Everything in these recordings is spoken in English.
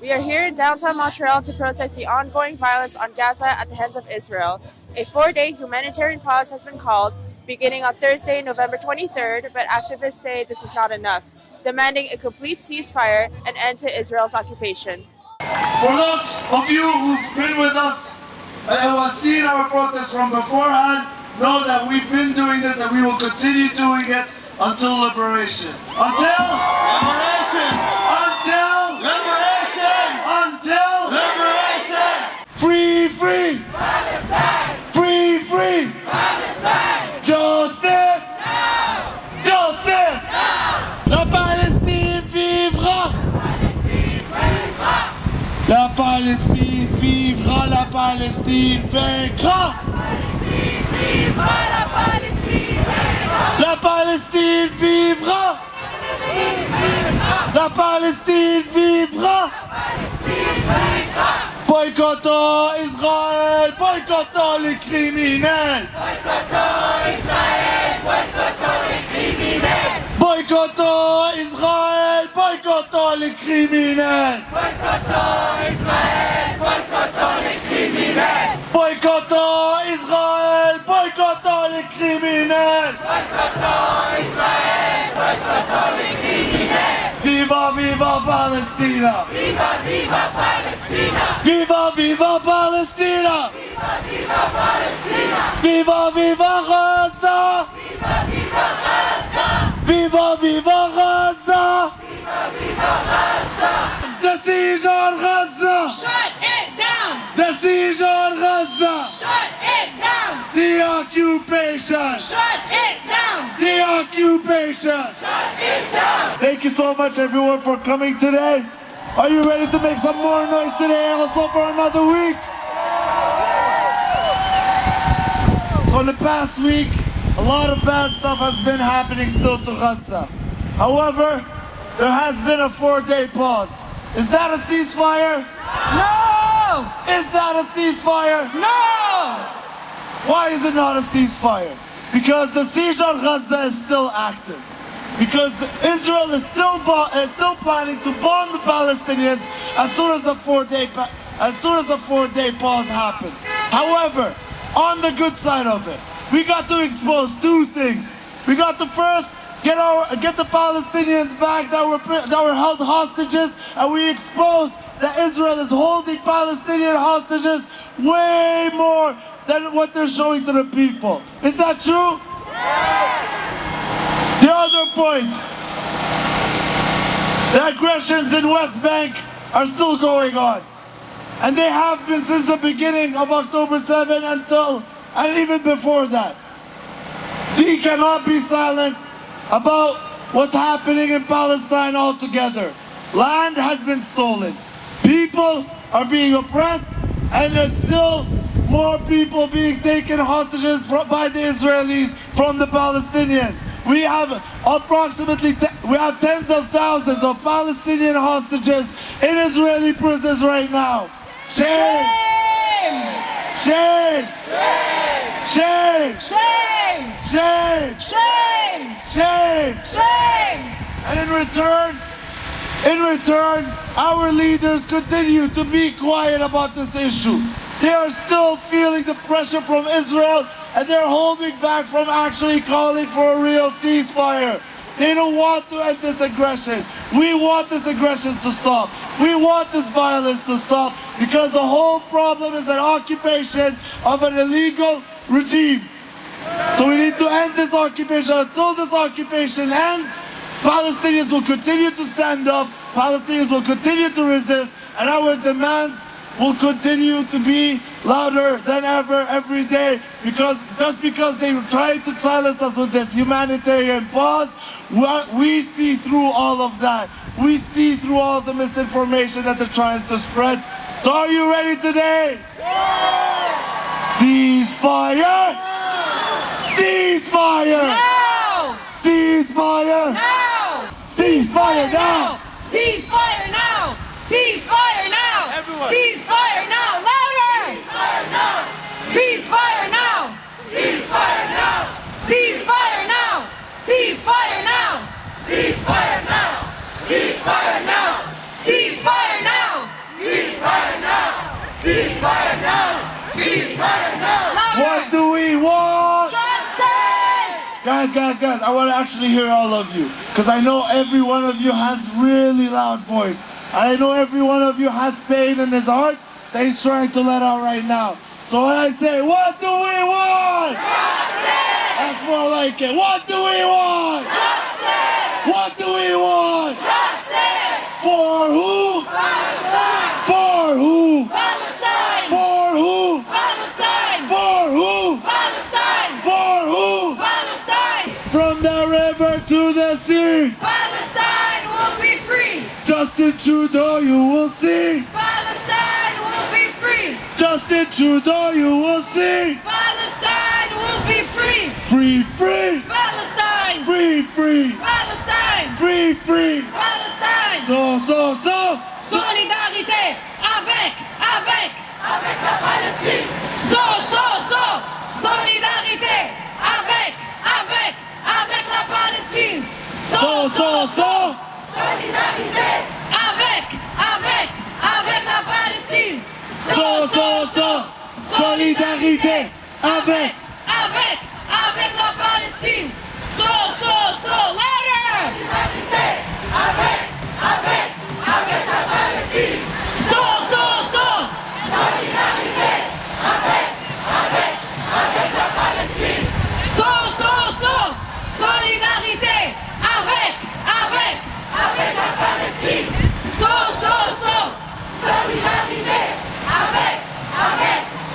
We are here in downtown Montreal to protest the ongoing violence on Gaza at the hands of Israel. A 4-day humanitarian pause has been called, beginning on Thursday, November 23rd, but activists say this is not enough, demanding a complete ceasefire and end to Israel's occupation. For those of you who've been with us and who have seen our protests from beforehand, know that we've been doing this and we will continue doing it until liberation. Until liberation! Until liberation! Until liberation! Free, free! Palestine! Free, free! Palestine! Justice! No! Justice! No! La Palestine vivra! La Palestine vivra! La Palestine vaincra! La Palestine vivra! La Palestine vivra! Boycottons Israël! Boycottons les criminels! Boycottons Israël! Boycottons les criminels! Boycottons Israël! Boycottons les criminels! Boycottons Israël! Boycottons les criminels! Boycottons Israël! Boycottons les criminels! Boycottons Israël! Boycottons les criminels! Viva, viva Palestina! Viva, viva Palestina! Viva, viva Palestina! Viva, viva Palestina! Viva, viva Gaza! Viva, viva Gaza! Viva, viva Gaza! Viva, viva Gaza! The siege on Gaza! Shut it down! The siege on Gaza! Shut it down! The occupation! Shut it down! The occupation! Shut it down! Thank you so much everyone for coming today. Are you ready to make some more noise today also for another week? So in the past week, a lot of bad stuff has been happening still to Gaza. However, there has been a 4-day pause. Is that a ceasefire? No! Is that a ceasefire? No! Why is it not a ceasefire? Because the siege on Gaza is still active. Because Israel is still planning to bomb the Palestinians as soon as the 4-day pause happens. However, on the good side of it, we got to expose two things. We got to first get the Palestinians back that were held hostages, and we exposed that Israel is holding Palestinian hostages way more than what they're showing to the people. Is that true? The other point, the aggressions in West Bank are still going on. And they have been since the beginning of October 7 and even before that. We cannot be silent about what's happening in Palestine altogether. Land has been stolen. People are being oppressed, and there's still more people being taken hostages by the Israelis from the Palestinians. We have tens of thousands of Palestinian hostages in Israeli prisons right now. Shame! Shame! Shame! Shame! Shame! Shame! Shame! Shame! And in return, our leaders continue to be quiet about this issue. They are still feeling the pressure from Israel, and they're holding back from actually calling for a real ceasefire. They don't want to end this aggression. We want this aggression to stop. We want this violence to stop, because the whole problem is an occupation of an illegal regime. So we need to end this occupation. Until this occupation ends, Palestinians will continue to stand up, Palestinians will continue to resist, and our demands will continue to be louder than ever every day, because they tried to silence us with this humanitarian pause, we see through all of that. We see through all the misinformation that they're trying to spread. So are you ready today? Yes! Ceasefire! Ceasefire! No! Ceasefire! No! Ceasefire now! Ceasefire now! Ceasefire now! Everyone! Ceasefire now! Louder! Ceasefire now! Ceasefire now! Ceasefire now! Ceasefire now! Ceasefire now! Ceasefire now! Ceasefire now! Ceasefire now! Guys, I want to actually hear all of you. Because I know every one of you has really loud voice. And I know every one of you has pain in his heart that he's trying to let out right now. So when I say, what do we want? Justice! That's more like it. What do we want? Justice! What do we want? Justice! For who? Palestine! For who? Palestine! For who? Palestine! For who? Palestine! For who? Palestine! From the river to the sea. Palestine will be free! Justin Trudeau, you will see. Palestine will be free! Justin Trudeau, you will see. Palestine will be free! Free, free. Palestine! Free, free. Palestine! Free, free. Palestine! So. Solidarité avec Avec la Palestine. Solidarité avec la Palestine. So. Solidarité. Avec la Palestine. So. Solidarité avec. Avec la Palestine. Louder. Solidarité. Avec la Palestine. Solidarité. Avec la Palestine. Solidarité avec Avec la Palestine. Solidarité.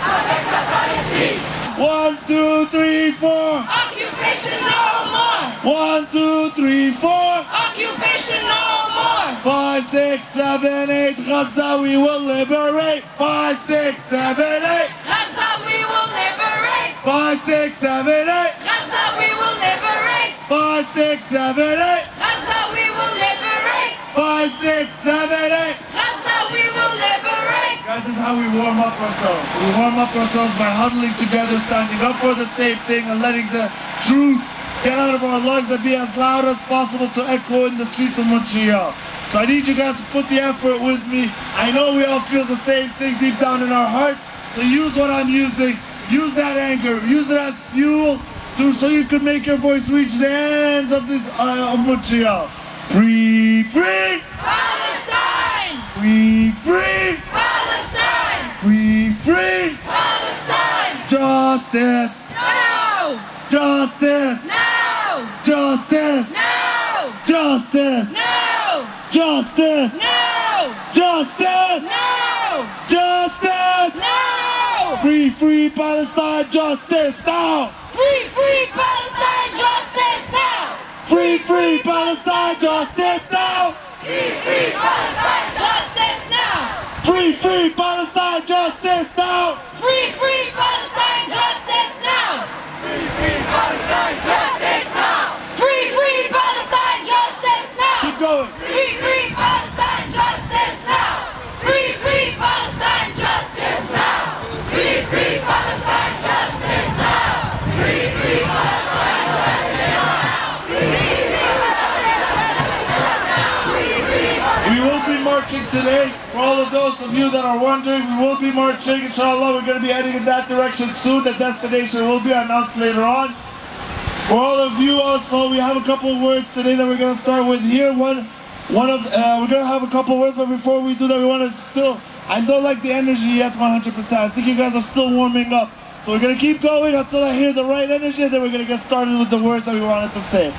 Avec la Palestine. 1, 2, 3, 4. Occupation no more. 1, 2, 3, 4. Occupation no more. 5, 6, 7, 8. Gaza, we will liberate. 5, 6, 7, 8. Gaza we will liberate. 5, 6, 7, 8. Gaza we will liberate. 5, 6, 7, 8. Gaza we will liberate. 5, 6, 7, 8. Gaza we will liberate. Guys, this is how we warm up ourselves. We warm up ourselves by huddling together, standing up for the same thing, and letting the truth get out of our lungs and be as loud as possible to echo in the streets of Montreal. So I need you guys to put the effort with me. I know we all feel the same thing deep down in our hearts. So use what I'm using. Use that anger. Use it as fuel so you can make your voice reach the ends of this of Montreal. Free, free. Palestine. Free, free. Palestine. Free, free. Palestine. Justice. No. Justice. No. Justice. No. Justice. No. Justice. No. Justice. No. Justice. No. Free, free Palestine. Justice now. Free Palestine justice now. Free, free Palestine. Justice now. Free Palestine. Justice now. Free Palestine. Justice now. Free Palestine justice now. Free Palestine. Justice now. Free Palestine justice now. Keep going. Free Palestine justice now. Free Palestine justice now. Free Palestine. Justice now. Free Palestine. Justice now. We will be marching today. For all of those of you that are wondering, we will be marching. Inshallah, we're going to be heading in that direction soon. The destination will be announced later on. For all of you also, we have a couple of words today that we're going to start with here. We're going to have a couple of words, but before we do that, we want to still, I don't like the energy yet 100%. I think you guys are still warming up. So we're going to keep going until I hear the right energy, and then we're going to get started with the words that we wanted to say.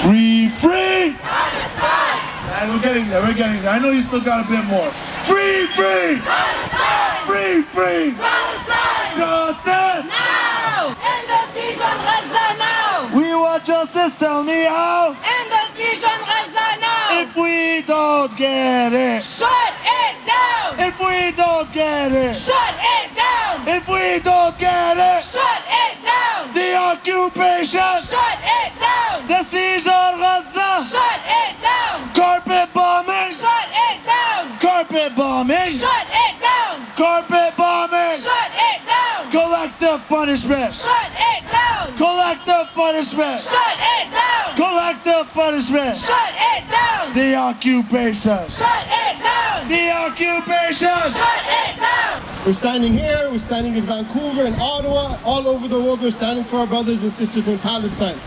Free, free! Palestine. And we're getting there. I know you still got a bit more. Free, free! Palestine. Free! Palestine. Justice! Now. End the siege on Gaza now. We want justice, tell me how. End the siege on Gaza now. If we don't get it. Shut it down. If we don't get it. Shut it down. If we don't get it. Shut it down. The occupation. Shut it down. The siege on Gaza. Shut it down. Carpet bombing. Shut it down. Carpet bombing. Shut it down. Carpet bombing. Shut it down. Collective punishment. Shut it down. Collective punishment. Shut it down. Collective punishment. Shut it down. The occupation. Shut it down. The occupation. Shut it down. We're standing here, we're standing in Vancouver and Ottawa, all over the world. We're standing for our brothers and sisters in Palestine.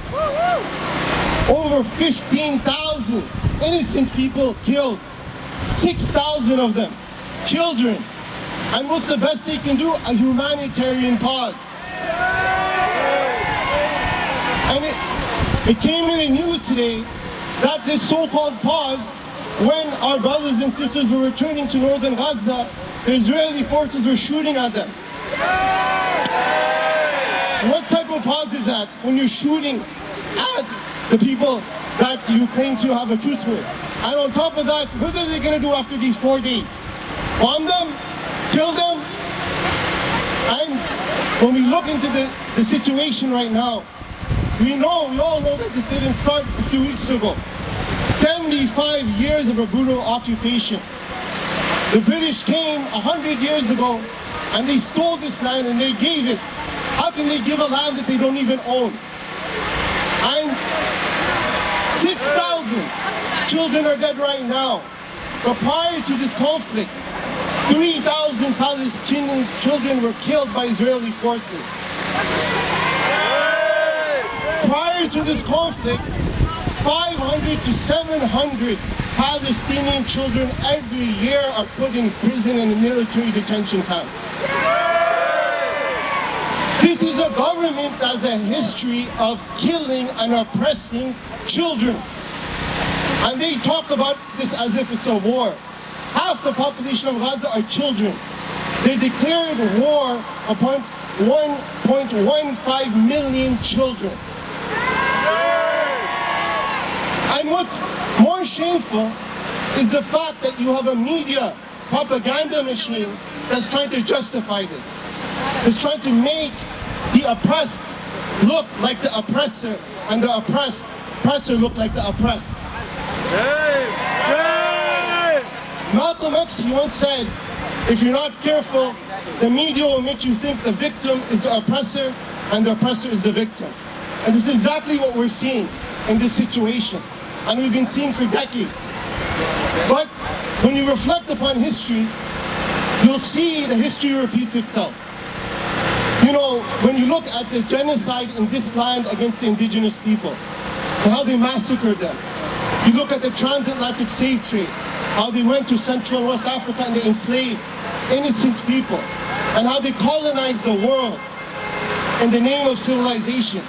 Over 15,000 innocent people killed. 6,000 of them children. And what's the best they can do? A humanitarian pause. And it came in the news today that this so-called pause, when our brothers and sisters were returning to northern Gaza, the Israeli forces were shooting at them. What type of pause is that when you're shooting at the people that you claim to have a truce with? And on top of that, what are they going to do after these 4 days? Bomb them? Kill them? And when we look into the situation right now, we all know that this didn't start a few weeks ago. 75 years of a brutal occupation. The British came 100 years ago and they stole this land and they gave it. How can they give a land that they don't even own? And 6,000 children are dead right now. But prior to this conflict, 3,000 Palestinian children were killed by Israeli forces. Prior to this conflict, 500 to 700 Palestinian children every year are put in prison and in military detention camps. This is a government that has a history of killing and oppressing children. And they talk about this as if it's a war. Half the population of Gaza are children. They declared war upon 1.15 million children. And what's more shameful is the fact that you have a media propaganda machine that's trying to justify this. It's trying to make the oppressed look like the oppressor and the oppressor look like the oppressed. Malcolm X, he once said, if you're not careful, the media will make you think the victim is the oppressor and the oppressor is the victim. And this is exactly what we're seeing in this situation. And we've been seeing for decades. But when you reflect upon history, you'll see the history repeats itself. You know, when you look at the genocide in this land against the indigenous people, and how they massacred them. You look at the transatlantic slave trade, how they went to Central and West Africa and they enslaved innocent people, and how they colonized the world in the name of civilization.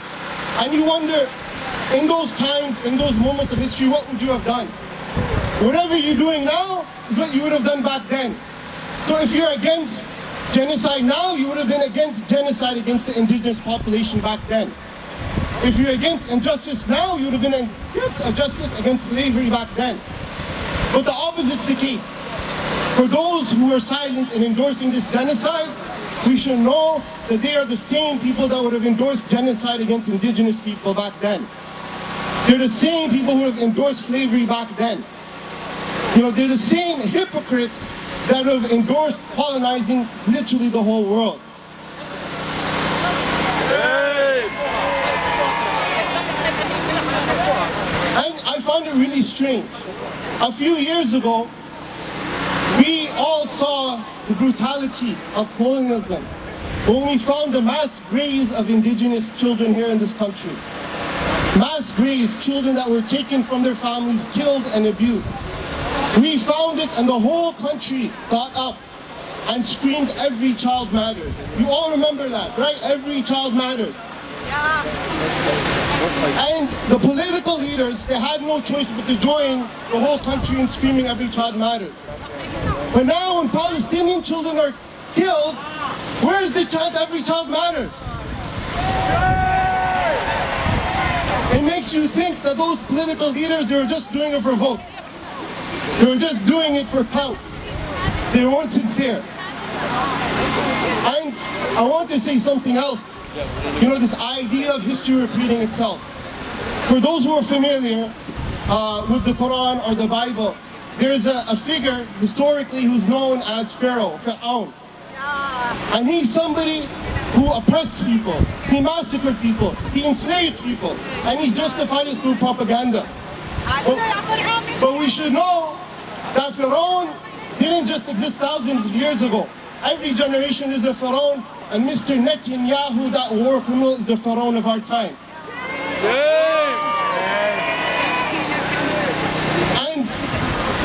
And you wonder, in those times, in those moments of history, what would you have done? Whatever you're doing now is what you would have done back then. So if you're against genocide now, you would have been against genocide against the indigenous population back then. If you're against injustice now, you would have been against injustice against slavery back then. But the opposite's the case. For those who are silent in endorsing this genocide, we should know that they are the same people that would have endorsed genocide against indigenous people back then. They're the same people who have endorsed slavery back then. You know, they're the same hypocrites that have endorsed colonizing literally the whole world. And I found it really strange. A few years ago, we all saw the brutality of colonialism when we found the mass graves of indigenous children here in this country. Mass graves, children that were taken from their families, killed and abused. We found it and the whole country got up and screamed, "Every child matters." You all remember that, right? Every child matters. And the political leaders, they had no choice but to join the whole country in screaming, "Every child matters." But now when Palestinian children are killed, where's the chant, "Every child matters"? It makes you think that those political leaders, they were just doing it for votes. They were just doing it for clout. They weren't sincere. And I want to say something else. You know, this idea of history repeating itself. For those who are familiar with the Quran or the Bible, there's a figure historically who's known as Pharaoh, Fir'aun. And he's somebody who oppressed people, he massacred people, he enslaved people, and he justified it through propaganda. But we should know that Pharaoh didn't just exist thousands of years ago. Every generation is a Pharaoh, and Mr. Netanyahu, that war criminal, is the Pharaoh of our time.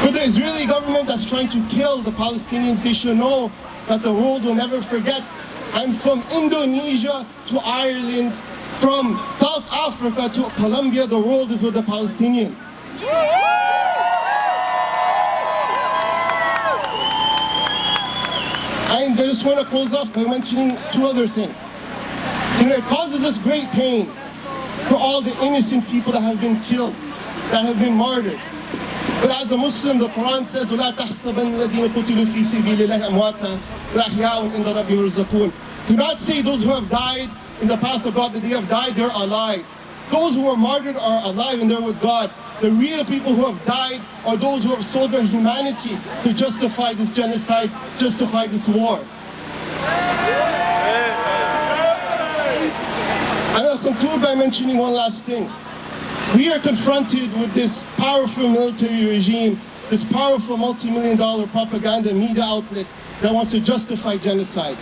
For the Israeli government that's trying to kill the Palestinians, they should know that the world will never forget. And from Indonesia to Ireland, from South Africa to Colombia, the world is with the Palestinians. And I just want to close off by mentioning two other things. It causes us great pain for all the innocent people that have been killed, that have been martyred. But as a Muslim, the Quran says, وَلَا تَحْسَبَنَّ الَّذِينَ قُتِلُوا فِي سَبِيلِ اللَّهِ أَمْوَاتًا وَأَحْيَاءٌ عِندَ رَبِّهِمْ يُرْزَقُونَ. Do not say those who have died in the path of God that they have died, they're alive. Those who are martyred are alive and they're with God. The real people who have died are those who have sold their humanity to justify this genocide, justify this war. And I'll conclude by mentioning one last thing. We are confronted with this powerful military regime, this powerful multi-million-dollar propaganda media outlet that wants to justify genocide.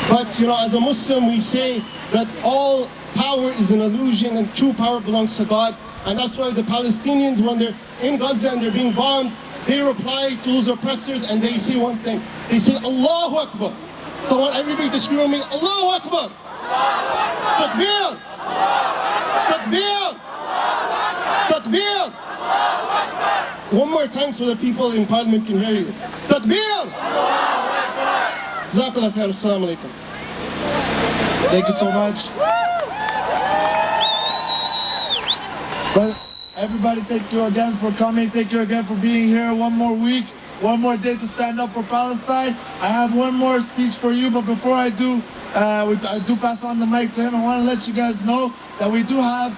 But, as a Muslim, we say that all power is an illusion and true power belongs to God. And that's why the Palestinians, when they're in Gaza and they're being bombed, they reply to those oppressors and they say one thing. They say, Allahu Akbar. So I want everybody to scream with me, Allahu Akbar. Takbir. Takbir. Takbir. One more time so the people in Parliament can hear you. Takbir. Jazakallah khair. Assalamu alaikum. Thank you so much. But everybody, thank you again for coming. Thank you again for being here. One more week, one more day to stand up for Palestine. I have one more speech for you, but before I do, I do pass on the mic to him. I want to let you guys know that we do have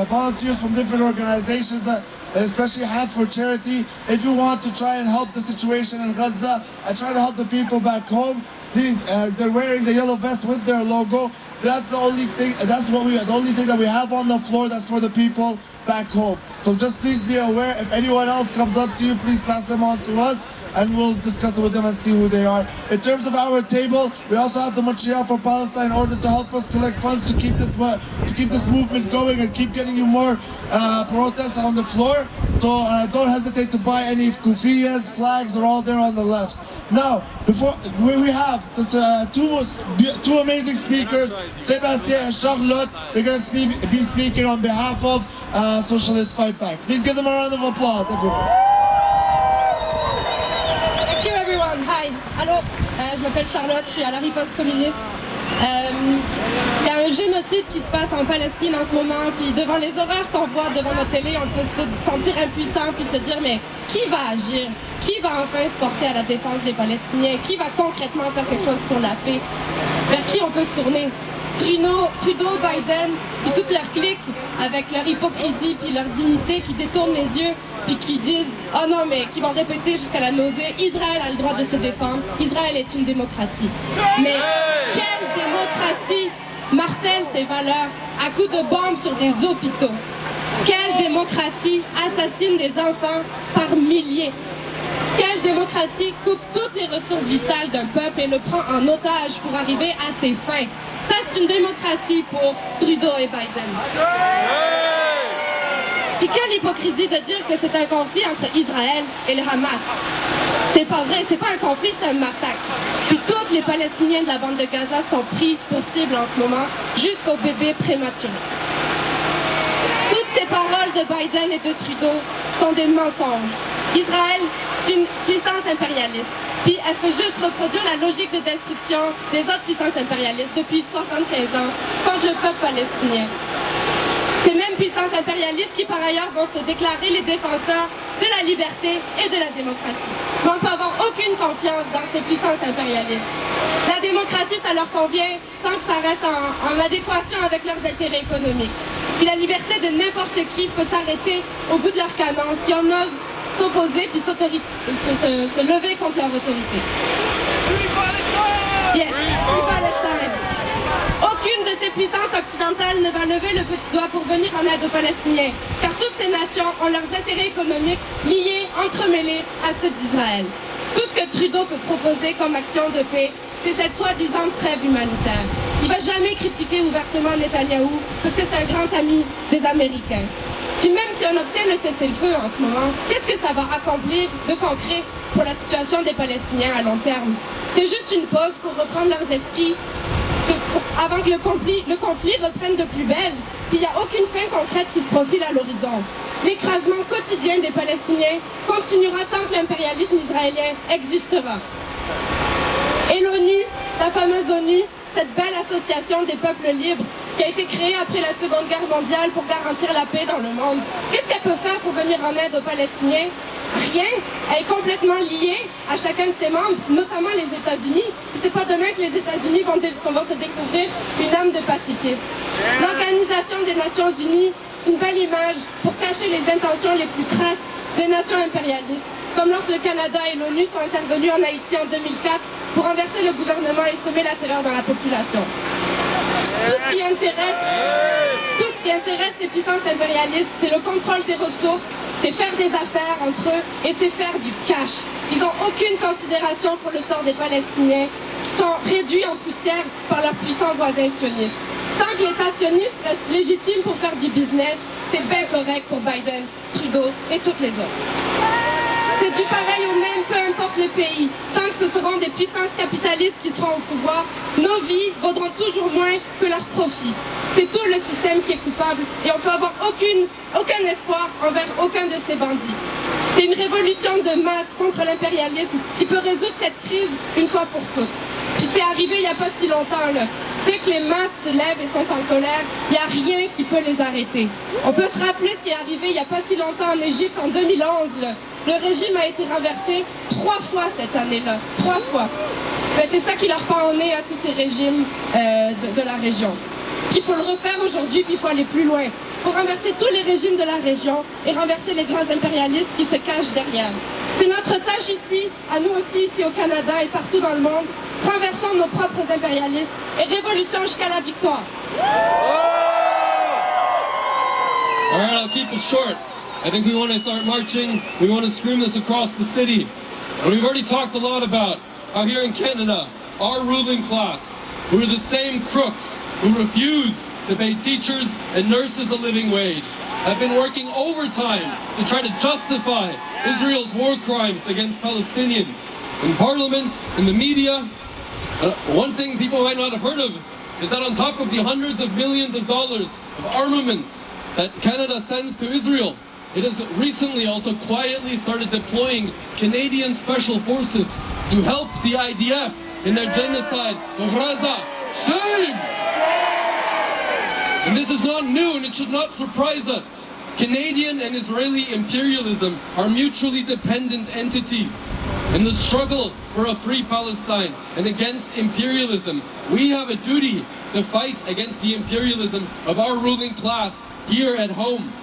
volunteers from different organizations, especially Hands for Charity. If you want to try and help the situation in Gaza and try to help the people back home, please, they're wearing the yellow vest with their logo. That's the only thing. The only thing that we have on the floor. That's for the people back home. So just please be aware. If anyone else comes up to you, please pass them on to us, and we'll discuss it with them and see who they are. In terms of our table, we also have the Montreal for Palestine in order to help us collect funds to keep this movement going and keep getting you more protests on the floor. So don't hesitate to buy any kufiyas, flags. They're all there on the left. Now, we have two amazing speakers, Sébastien and Charlotte. They're going to be speaking on behalf of Socialist Fight Back. Please give them a round of applause, everyone. Thank you, everyone. Hi. Allô. Je m'appelle Charlotte. Je suis à la riposte communiste. Il y a un génocide qui se passe en Palestine en ce moment, puis devant les horreurs qu'on voit devant notre télé, on peut se sentir impuissant puis se dire mais qui va agir? Qui va enfin se porter à la défense des Palestiniens? Qui va concrètement faire quelque chose pour la paix? Vers qui on peut se tourner? Trudeau, Biden, puis toute leur clique avec leur hypocrisie puis leur dignité qui détournent les yeux puis qui disent oh non mais qui vont répéter jusqu'à la nausée Israël a le droit de se défendre, Israël est une démocratie. Mais quelle démocratie martèle ces valeurs à coups de bombes sur des hôpitaux? Quelle démocratie assassine des enfants par milliers? Quelle démocratie coupe toutes les ressources vitales d'un peuple et le prend en otage pour arriver à ses fins? Ça, c'est une démocratie pour Trudeau et Biden. Puis quelle hypocrisie de dire que c'est un conflit entre Israël et le Hamas. C'est pas vrai, c'est pas un conflit, c'est un massacre. Puis tous les Palestiniens de la bande de Gaza sont pris pour cible en ce moment, jusqu'aux bébés prématurés. Toutes ces paroles de Biden et de Trudeau sont des mensonges. Israël, c'est une puissance impérialiste. Puis elle fait juste reproduire la logique de destruction des autres puissances impérialistes depuis 75 ans contre le peuple palestinien. Ces mêmes puissances impérialistes qui par ailleurs vont se déclarer les défenseurs de la liberté et de la démocratie. Mais on ne peut avoir aucune confiance dans ces puissances impérialistes. La démocratie, ça leur convient tant que ça reste en adéquation avec leurs intérêts économiques. Puis la liberté de n'importe qui peut s'arrêter au bout de leur canon si on ose s'opposer puis se lever contre leur autorité. Yes, Free Palestine. Aucune de ces puissances occidentales ne va lever le petit doigt pour venir en aide aux Palestiniens, car toutes ces nations ont leurs intérêts économiques liés, entremêlés à ceux d'Israël. Tout ce que Trudeau peut proposer comme action de paix, c'est cette soi-disant trêve humanitaire. Il ne va jamais critiquer ouvertement Netanyahou, parce que c'est un grand ami des Américains. Puis même si on obtient le cessez-le-feu en ce moment, qu'est-ce que ça va accomplir de concret pour la situation des Palestiniens à long terme? C'est juste une pause pour reprendre leurs esprits avant que le conflit reprenne de plus belle. Puis il n'y a aucune fin concrète qui se profile à l'horizon. L'écrasement quotidien des Palestiniens continuera tant que l'impérialisme israélien existera. Et l'ONU, la fameuse ONU, cette belle association des peuples libres qui a été créée après la Seconde Guerre mondiale pour garantir la paix dans le monde, qu'est-ce qu'elle peut faire pour venir en aide aux Palestiniens? Rien. Elle est complètement liée à chacun de ses membres, notamment les États-Unis. C'est pas demain que les États-Unis vont se découvrir une âme de pacifiste. L'Organisation des Nations Unies, c'est une belle image pour cacher les intentions les plus crasses des nations impérialistes, comme lorsque le Canada et l'ONU sont intervenus en Haïti en 2004 pour renverser le gouvernement et semer la terreur dans la population. Tout ce qui intéresse ces puissances impérialistes, c'est le contrôle des ressources, c'est faire des affaires entre eux et c'est faire du cash. Ils n'ont aucune considération pour le sort des Palestiniens qui sont réduits en poussière par leurs puissants voisins sionistes. Tant que l'État sioniste reste légitime pour faire du business, c'est bien correct pour Biden, Trudeau et toutes les autres. C'est du pareil au même, peu importe le pays. Tant que ce seront des puissances capitalistes qui seront au pouvoir, nos vies vaudront toujours moins que leurs profits. C'est tout le système qui est coupable et on peut avoir aucun espoir envers aucun de ces bandits. C'est une révolution de masse contre l'impérialisme qui peut résoudre cette crise une fois pour toutes. Puis c'est arrivé il n'y a pas si longtemps, là. Dès que les masses se lèvent et sont en colère, il n'y a rien qui peut les arrêter. On peut se rappeler ce qui est arrivé il n'y a pas si longtemps en Égypte, en 2011. Là. Le régime a été renversé 3 fois cette année-là. 3 fois. Ben, c'est ça qui leur pend au nez à tous ces régimes de la région. Il faut le refaire aujourd'hui, puis il faut aller plus loin. Il faut renverser tous les régimes de la région et renverser les grands impérialistes qui se cachent derrière. C'est notre tâche ici, à nous aussi, ici au Canada et partout dans le monde. Renversons nos propres impérialistes et révolution jusqu'à la victoire. All right, I'll keep it short. I think we want to start marching. We want to scream this across the city. And we've already talked a lot about how here in Canada, our ruling class, who are the same crooks who refuse to pay teachers and nurses a living wage, have been working overtime to try to justify Israel's war crimes against Palestinians. In Parliament, in the media, one thing people might not have heard of is that on top of the hundreds of millions of dollars of armaments that Canada sends to Israel, it has recently also quietly started deploying Canadian special forces to help the IDF in their genocide of Gaza. Shame! And this is not new and it should not surprise us. Canadian and Israeli imperialism are mutually dependent entities. In the struggle for a free Palestine and against imperialism, we have a duty to fight against the imperialism of our ruling class here at home.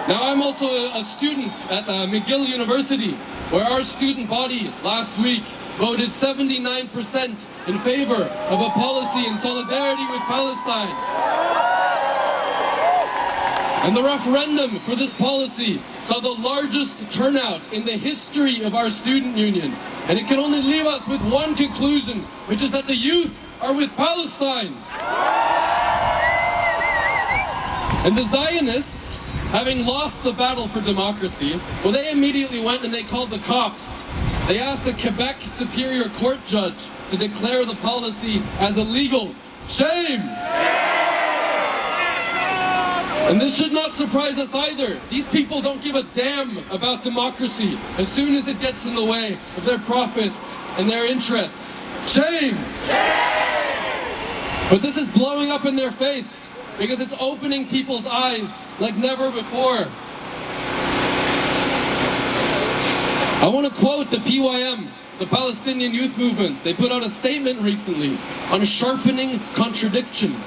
Now, I'm also a student at McGill University, where our student body last week voted 79% in favor of a policy in solidarity with Palestine. And the referendum for this policy saw the largest turnout in the history of our student union. And it can only leave us with one conclusion, which is that the youth are with Palestine. And the Zionists, having lost the battle for democracy, well, they immediately went and they called the cops. They asked a Quebec Superior Court judge to declare the policy as illegal. Shame! And this should not surprise us either. These people don't give a damn about democracy as soon as it gets in the way of their profits and their interests. Shame! Shame! But this is blowing up in their face because it's opening people's eyes like never before. I want to quote the PYM, the Palestinian Youth Movement. They put out a statement recently on sharpening contradictions.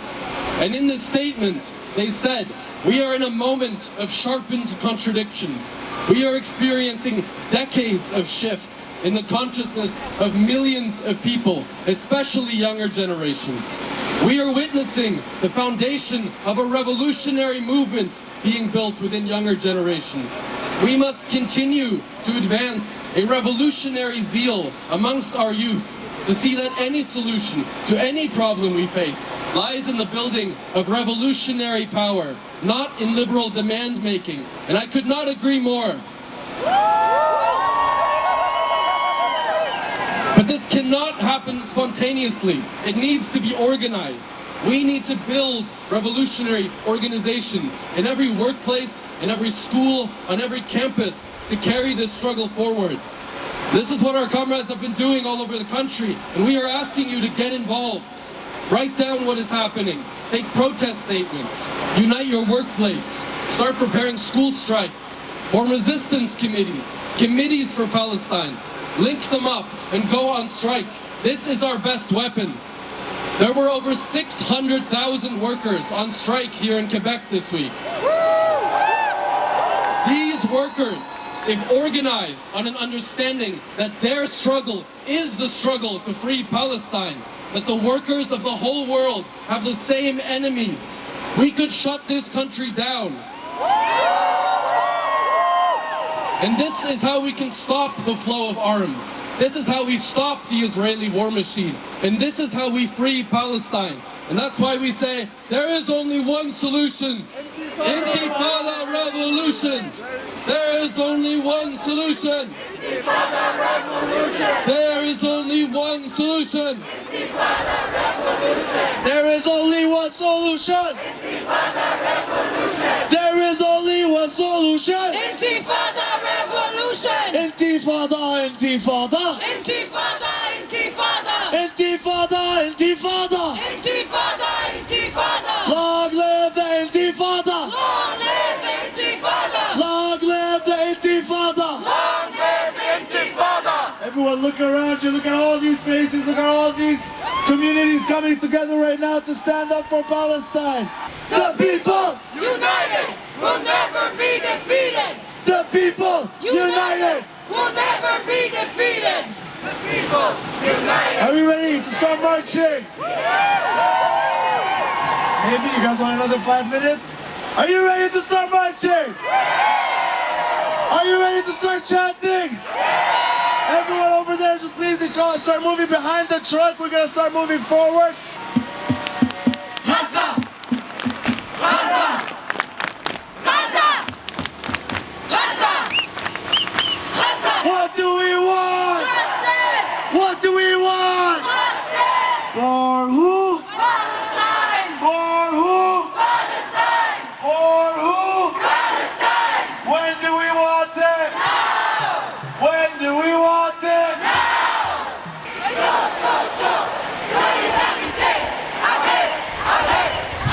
And in this statement, they said, "We are in a moment of sharpened contradictions. We are experiencing decades of shifts in the consciousness of millions of people, especially younger generations. We are witnessing the foundation of a revolutionary movement being built within younger generations. We must continue to advance a revolutionary zeal amongst our youth to see that any solution to any problem we face lies in the building of revolutionary power, not in liberal demand making. And I could not agree more. But this cannot happen spontaneously. It needs to be organized. We need to build revolutionary organizations in every workplace, in every school, on every campus to carry this struggle forward. This is what our comrades have been doing all over the country, and we are asking you to get involved. Write down what is happening. Take protest statements. Unite your workplace. Start preparing school strikes. Form resistance committees. Committees for Palestine. Link them up and go on strike. This is our best weapon. There were over 600,000 workers on strike here in Quebec this week. These workers, if organized on an understanding that their struggle is the struggle to free Palestine, that the workers of the whole world have the same enemies, we could shut this country down. And this is how we can stop the flow of arms. This is how we stop the Israeli war machine. And this is how we free Palestine. And that's why we say, there is only one solution. Intifada revolution. There is only one solution. Intifada revolution. There is only one solution. Intifada revolution. There is only one solution. Intifada revolution. There is only one solution. Intifada revolution! Intifada, intifada. Intifada, intifada! Intifada, intifada. Intifada, intifada! Long live the intifada. Long live intifada! Long live the intifada. Long live intifada! Everyone look around you, look at all these faces, look at all these communities coming together right now to stand up for Palestine. The people United will never be defeated! The people united! Will never be defeated! People united. Are we ready to start marching? Maybe you guys want another 5 minutes? Are you ready to start marching? Are you ready to start chanting? Everyone over there, just please start moving behind the truck. We're gonna start moving forward. Gaza! Gaza! Gaza! Gaza! Gaza! What do we want? Justice! What do we want? Justice! For who? Palestine! For who? Palestine! For who? Palestine! When do we want it? Now! When do we want it? Now! Solidarité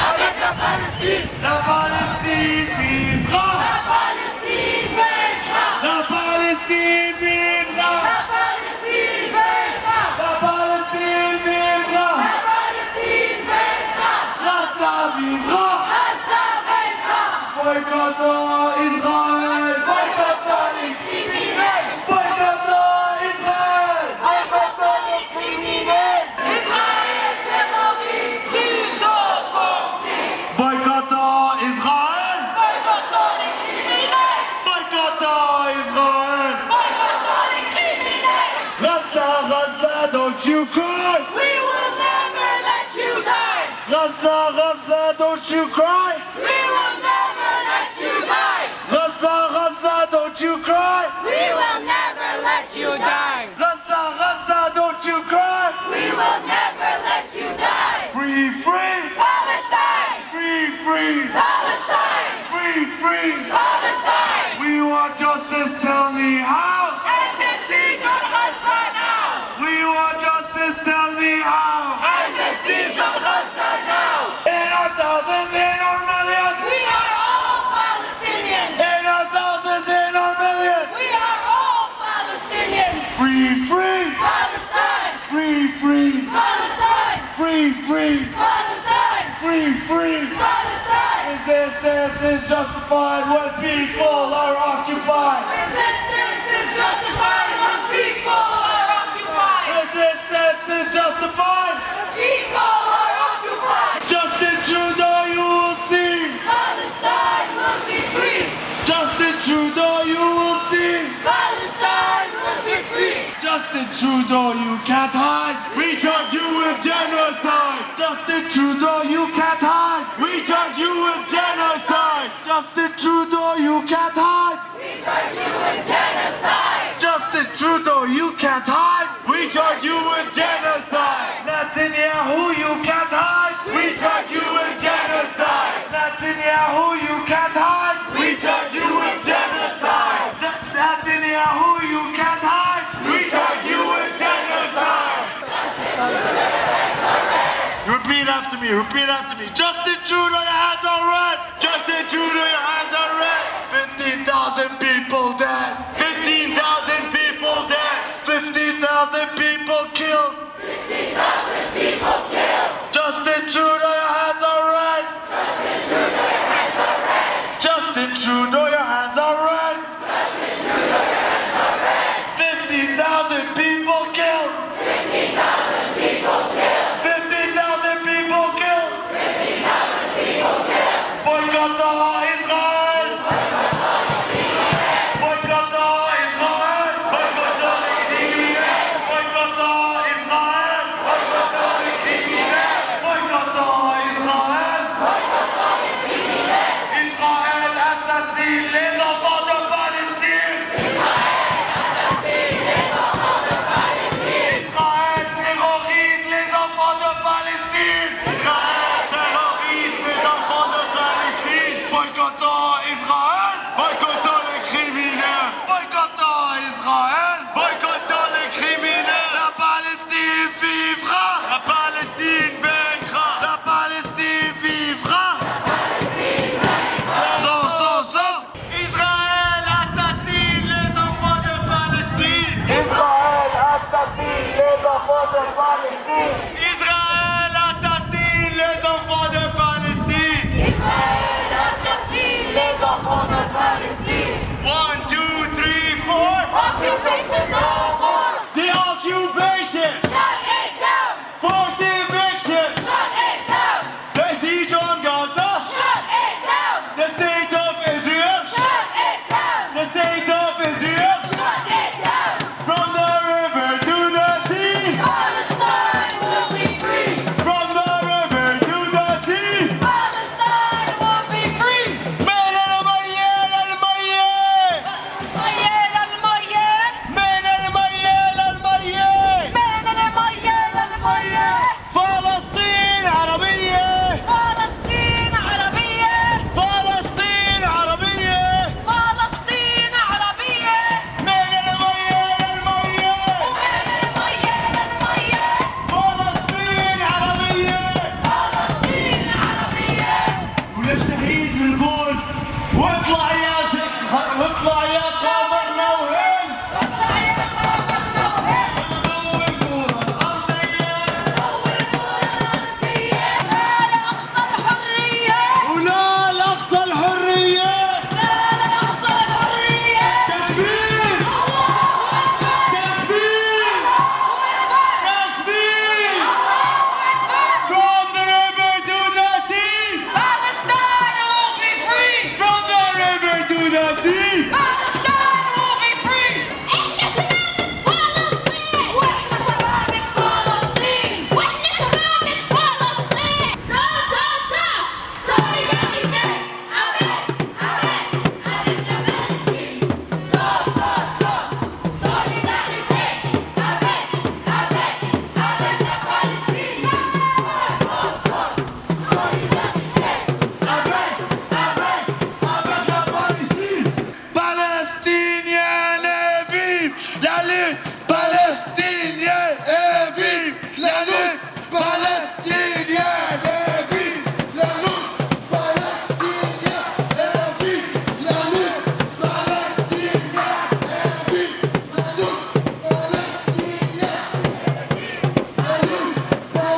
avec la Palestine. La Palestine vivra! La Palestine vaincra! La Palestine vivra! La Palestine vaincra! La Palestine vivra! La Palestine vaincra! Gaza vivra! Gaza vaincra! Boycottons Israël! Boycottons les Criminels! Boycottons Israël! Boycottons les criminels! Israël terroriste, tue nos complices! Boycottons Israël! Boycottons les criminels! Boycottons Israël! Boycottons les criminels! Gaza, Gaza, don't you cry! We will never let you die! Gaza, Gaza, don't you cry! We will never let you die! Gaza, Gaza, don't you cry! We will never let you die! Gaza, Gaza, don't you cry! We will never let you die! Free, free! Palestine! Free, free! Palestine! Free, free! Palestine! We want justice, tell me how! End the siege on Gaza now! We want justice, tell me how! End the siege on Gaza now! In our thousands, in our millions! We are all Palestinians! In our thousands, in our millions! We are all Palestinians! Free, free! Palestine! Free, free! Palestine! Free, free! Palestine! Free, free! Palestine! Resistance is justified when people are occupied! Resistance is justified when people are occupied! Resistance is justified! People are occupied! Justin Trudeau, you will see! Palestine will be free! Justin Trudeau, you will see! Palestine will be free! Justin Justin Trudeau, you can't hide. We charge you with genocide. Justin Trudeau, you can't hide. We charge you with genocide. Justin Trudeau, you can't hide. We charge you with genocide. Justin Trudeau, you can't hide. We charge you with genocide. Netanyahu, you can't hide. We charge you with genocide. Netanyahu, you can't hide. We charge you with genocide. Netanyahu, you can't hide. We charge you with genocide. Repeat after me, repeat after me. Justin Trudeau, your hands are red. Justin Trudeau, your hands are red. 15,000 people dead. 15,000 people dead. 15,000 people killed. 15,000 people killed. Justin Trudeau, your hands are red. Justin Trudeau, your hands are red. Justin Trudeau, your hands are red. Justin Trudeau, your hands are red. 50,000 people killed. 50,000 people killed. 50,000 people killed. 50,000 people killed. Boycott Israel. Boycott Israel. Boycott Israel. Boycott Israel. Boycott Israel. Israël assassine les enfants de Palestine. Israël terrorise les enfants de Palestine. Israël terrorise les enfants de Palestine. Boycottons Israël. Boycottons les criminels. Boycottons Israël. Boycottons les criminels. La Palestine vivra. La Palestine vaincra. La Palestine vivra. Israël assassine les enfants de Palestine. Israël assassine les enfants de Palestine. Israël assassine les enfants de Palestine. Israël assassine les enfants de Palestine. 1, 2, 3, 4. Occupation no more. The occupation. Shut it down. Forced eviction. Shut it down. The siege on Gaza. Shut it down. The state of Israel. Shut it down. The state of Israel. Shut it down. From the river to the sea. Palestine will be free. From the river to the sea. Palestine will be free. من الميال الميال. الميال الميال. من الميال الميال. من الميال الميال. فلسطين عربية. فلسطين عربية. فلسطين عربية. فلسطين عربية. من الميال الميال. من الميال الميال. فلسطين عربية. فلسطين عربية. وللشهيد بنقول واطلع يا واطلع يا قمرنا وين. واطلع يا قمرنا وين. نضوي الكرة الأرضية. نور الكرة الأرضية. لا لأقصى الحرية. ولا لأقصى الحرية. لا لأقصى الحرية. تكبير. الله أكبر. تكبير. الله تكبير. أكبر. From the river to the sea. Palestine will be free. From the river to the sea. Palestine will be free. إحنا شبابك فلسطين. وإحنا شبابك فلسطين. Solidarité avec la Palestine. Solidarité avec la Palestine. Palestinienne et vive la lutte palestinienne et vive la lutte palestinienne et vive la lutte palestinienne et vive la lutte palestinienne et vive la lutte palestinienne la lutte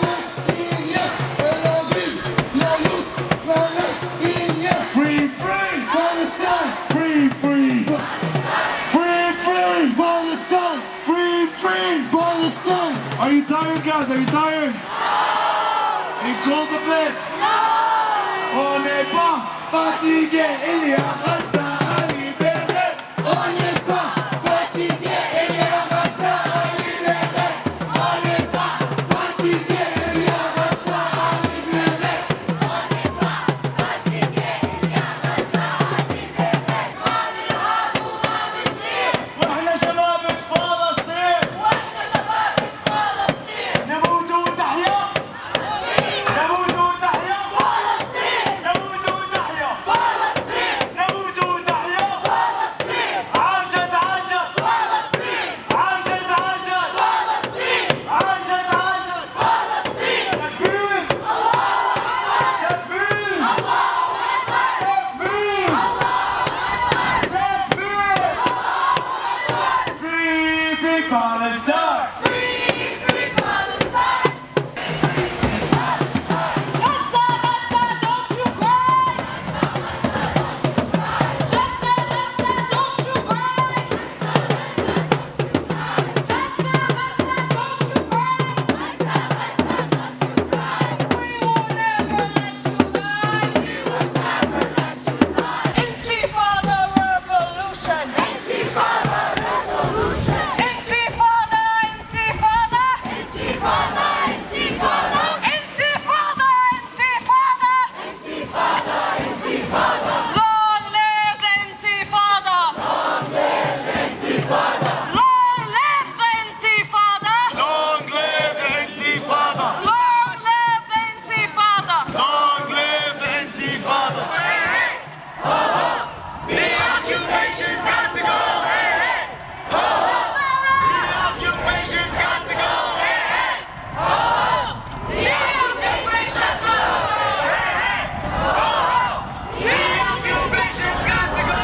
palestinienne et vive la lutte palestinienne. Free, free Palestine. Free, free. Free, free Palestine. Free, free Palestine. Are you tired, guys? Are you tired? No. Are you cold a bit? No. On n'est pas fatigué. Il y a Gaza à libérer. On n'est pas fatigué. Il y a Gaza à libérer. Palestine! Free Palestine! Rasta, Rasta, don't you cry! Rasta, Rasta, don't you cry! Rasta, Rasta, don't you cry! We will never let you die! Intifada revolution! Intifada revolution! Intifada, intifada! Intifada, intifada! Intifada, intifada! Intifada, intifada! Long live the intifada! Long live the intifada! Long live the intifada! Long live the Intifada! Long live the intifada! Long live the Intifada! The occupation's got to go! The occupation's got to go! The occupation's got to go! The occupation's got to go!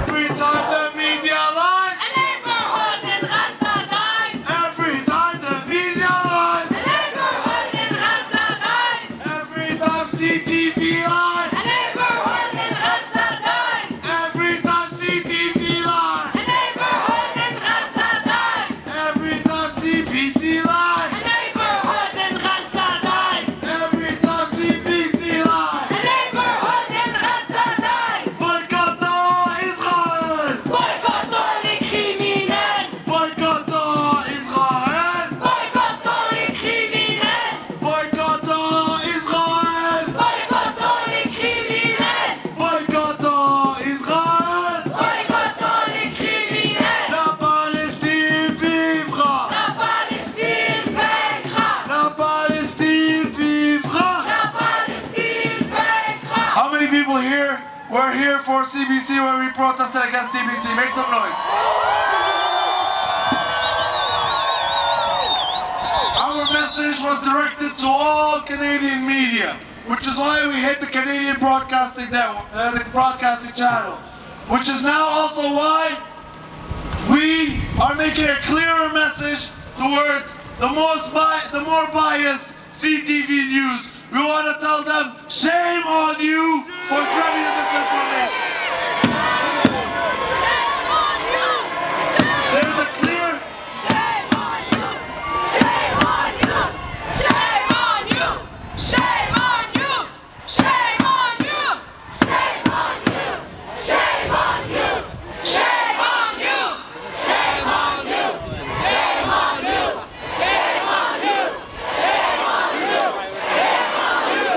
Every time the media lies! A neighborhood in Gaza dies! Every time the media lies! A neighborhood in Gaza dies! Every time CTV lies! A neighborhood in Gaza dies! Every time CTV lies! A neighborhood in Gaza dies! Every time CBC lies! A neighborhood in Gaza dies! Every time CBC lies! A neighborhood in Gaza dies! Boycott Israel! Boycottons les criminels! Boycott Israel! Boycottons les criminels! Boycott Israel! Boycottons les criminels! Boycott Israel! Boycottons les criminels! La Palestine vivra! La Palestine vaincra! La Palestine vivra! La Palestine vaincra! How many people here were here for CBC when we protested against CBC? Make some noise. Our message was directed to all Canadian media, which is why we hit the Canadian Broadcasting Network, the broadcasting channel, which is now also why we are making a clearer message towards the more biased CTV news. We want to tell them, shame on you for spreading the misinformation. Shame on you! There's a clear Shame on you! Shame on you! Shame on you! Shame on you! Shame on you! Shame on you! Shame on you! Shame on you! Shame on you! Shame on you! Shame on you!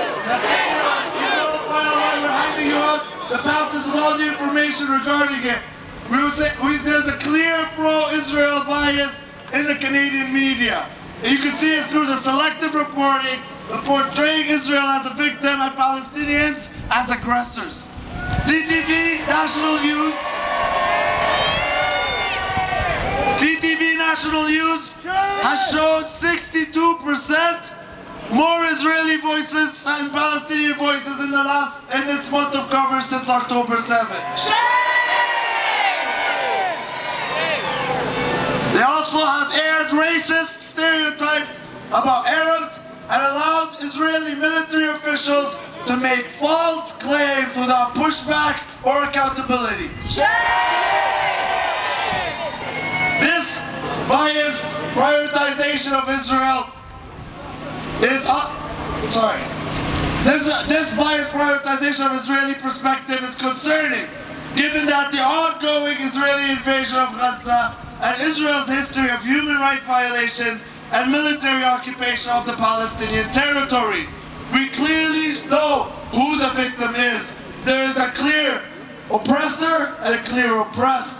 Shame on you! We're handing you out the pamphlets with all the information regarding it. There's a clear pro-Israel bias in the Canadian media. And you can see it through the selective reporting, the portraying Israel as a victim and Palestinians as aggressors. TTV National News. TTV National News has shown 62% more Israeli voices and Palestinian voices in this month of coverage since October 7th. They also have aired racist stereotypes about Arabs and allowed Israeli military officials to make false claims without pushback or accountability. This biased prioritization of Israel is This biased prioritization of Israeli perspective is concerning, given that the ongoing Israeli invasion of Gaza and Israel's history of human rights violation and military occupation of the Palestinian territories. We clearly know who the victim is. There is a clear oppressor and a clear oppressed.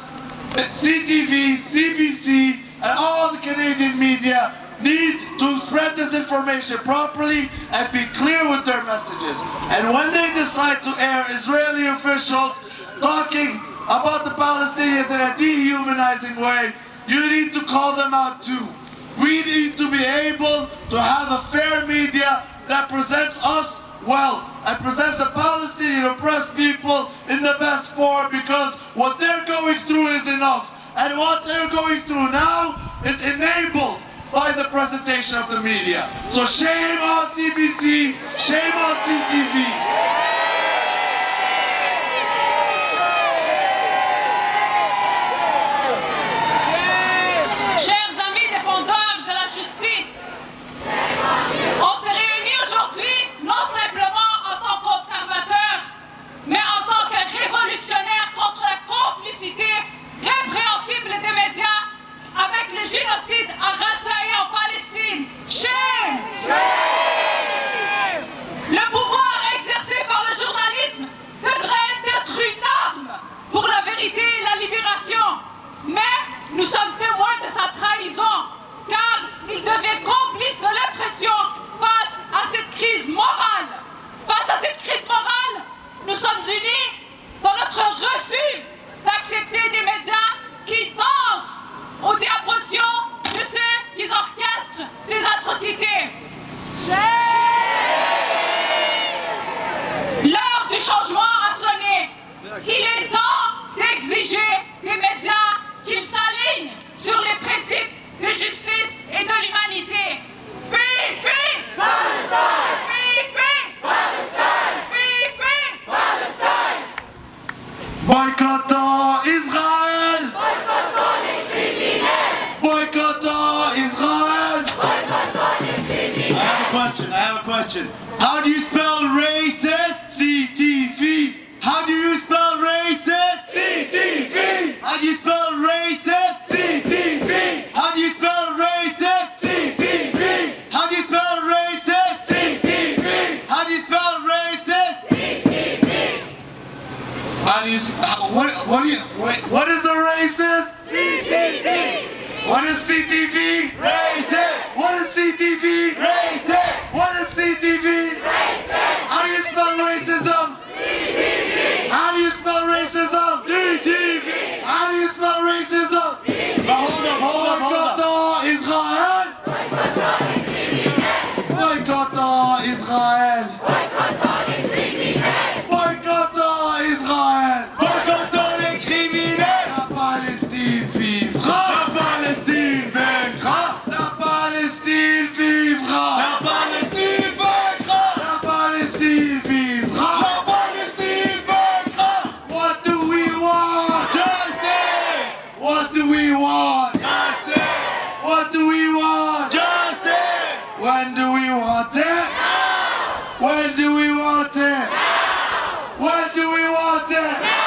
CTV, CBC, and all the Canadian media need to spread this information properly and be clear with their messages. And when they decide to air Israeli officials talking about the Palestinians in a dehumanizing way, you need to call them out too. We need to be able to have a fair media that presents us well and presents the Palestinian oppressed people in the best form, because what they're going through is enough. And what they're going through now is enabled by the presentation of the media. So shame on CBC, shame on CTV. On s'est réunis aujourd'hui non simplement en tant qu'observateurs, mais en tant que révolutionnaires contre la complicité répréhensible des médias avec le génocide à Gaza et en Palestine. Shame! Le pouvoir exercé par le journalisme devrait être une arme pour la vérité et la libération. Mais nous sommes témoins de sa trahison, car il devient complice de l'oppression face à cette crise morale. Face à cette crise morale, nous sommes unis dans notre refus d'accepter des médias qui dansent aux diappositions de ceux qui orchestrent ces atrocités. L'heure du changement a sonné. Il est temps d'exiger des médias qu'ils s'alignent sur les principes de justice et de l'humanité. Free, free! Palestine! Free, free! Palestine! Free, free! Palestine! Boycottons Israël! Boycottons les criminels! Boycottons Israël! Boycottons les criminels! I have a question. How do you spell racist? CTV. How do you spell racist? CTV. How do you spell racist? CTV. How do you spell racist? CTV. How do you spell racist? CTV. How do you spell racist? CTV. How do you what is a racist? CTV. What is CTV? Racist. What is CTV? Racist. What is CTV? Racist. How do you spell racism? CTV. How do you spell racism? CTV. How do you spell racism? CTV. But hold up. Boycott Israel. Boycott Israel. Boycott Israel. Boycott les criminels. La Palestine vivra. La Palestine vaincra. La Palestine vivra. La Palestine vaincra. La Palestine vivra. La Palestine vaincra. What do we want? Justice. What do we want? Justice. What do we want? Justice. When do we want it? Now. When do we want it? Now. When do we want it? Now.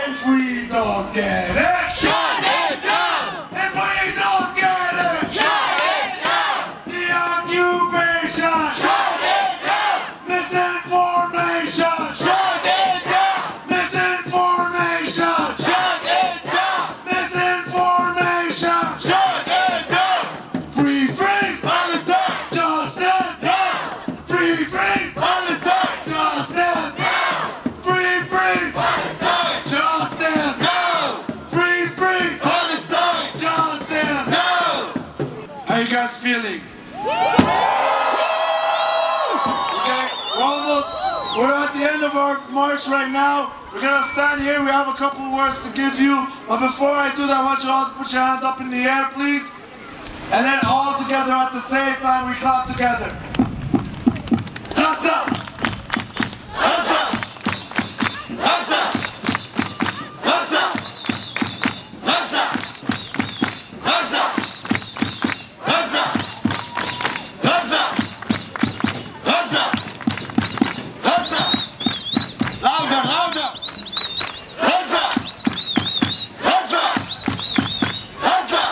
If we don't get it, shut it down. If we don't get it, shut it down. The occupation, shut it down. Misinformation, shut it down. Misinformation, shut it down. Misinformation, shut it down. Free, free Palestine, justice now. Free, free Palestine, justice now. Free, free Palestine, justice now. Free, free Palestine, justice now. How you guys feeling? We're at the end of our march right now. We're gonna stand here. We have a couple words to give you. But before I do that, I want you all to put your hands up in the air, please. And then all together at the same time, we clap together. Gaza! Gaza! Gaza! Gaza! Gaza! Gaza! Gaza! Gaza! Gaza! Gaza! Louder, louder! Gaza! Gaza! Gaza!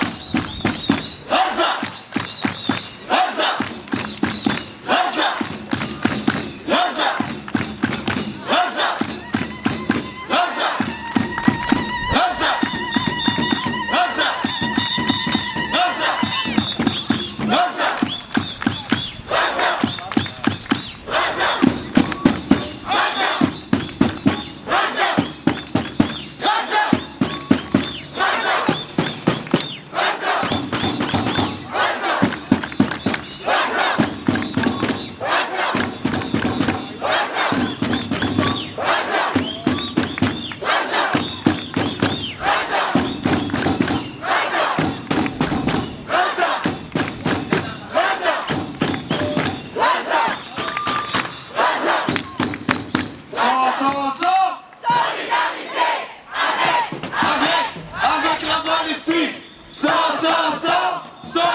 Gaza! Gaza! Gaza!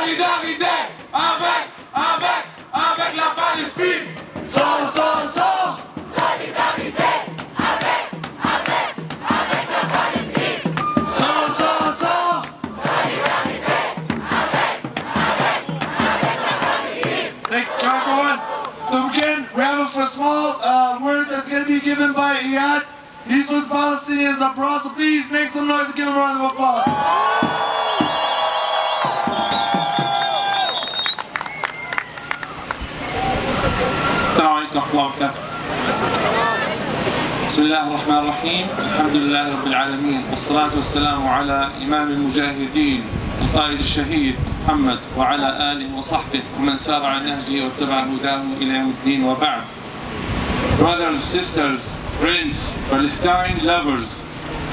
Solidarité avec la Palestine. Solidarité avec la Palestine. Solidarité avec la Palestine. Thank you, everyone. To begin, we have a small word that's going to be given by Iyad. He's with Palestinians abroad, so please make some noise and give him a round of applause. السلام عليكم ورحمة الله وبركاته. بسم الله الرحمن الرحيم، الحمد لله رب العالمين، والصلاة والسلام على إمام المجاهدين القائد الشهيد محمد وعلى آله وصحبه ومن سار على نهجه واتبع هداه إلى يوم الدين وبعد. Brothers, sisters, friends, Palestine lovers,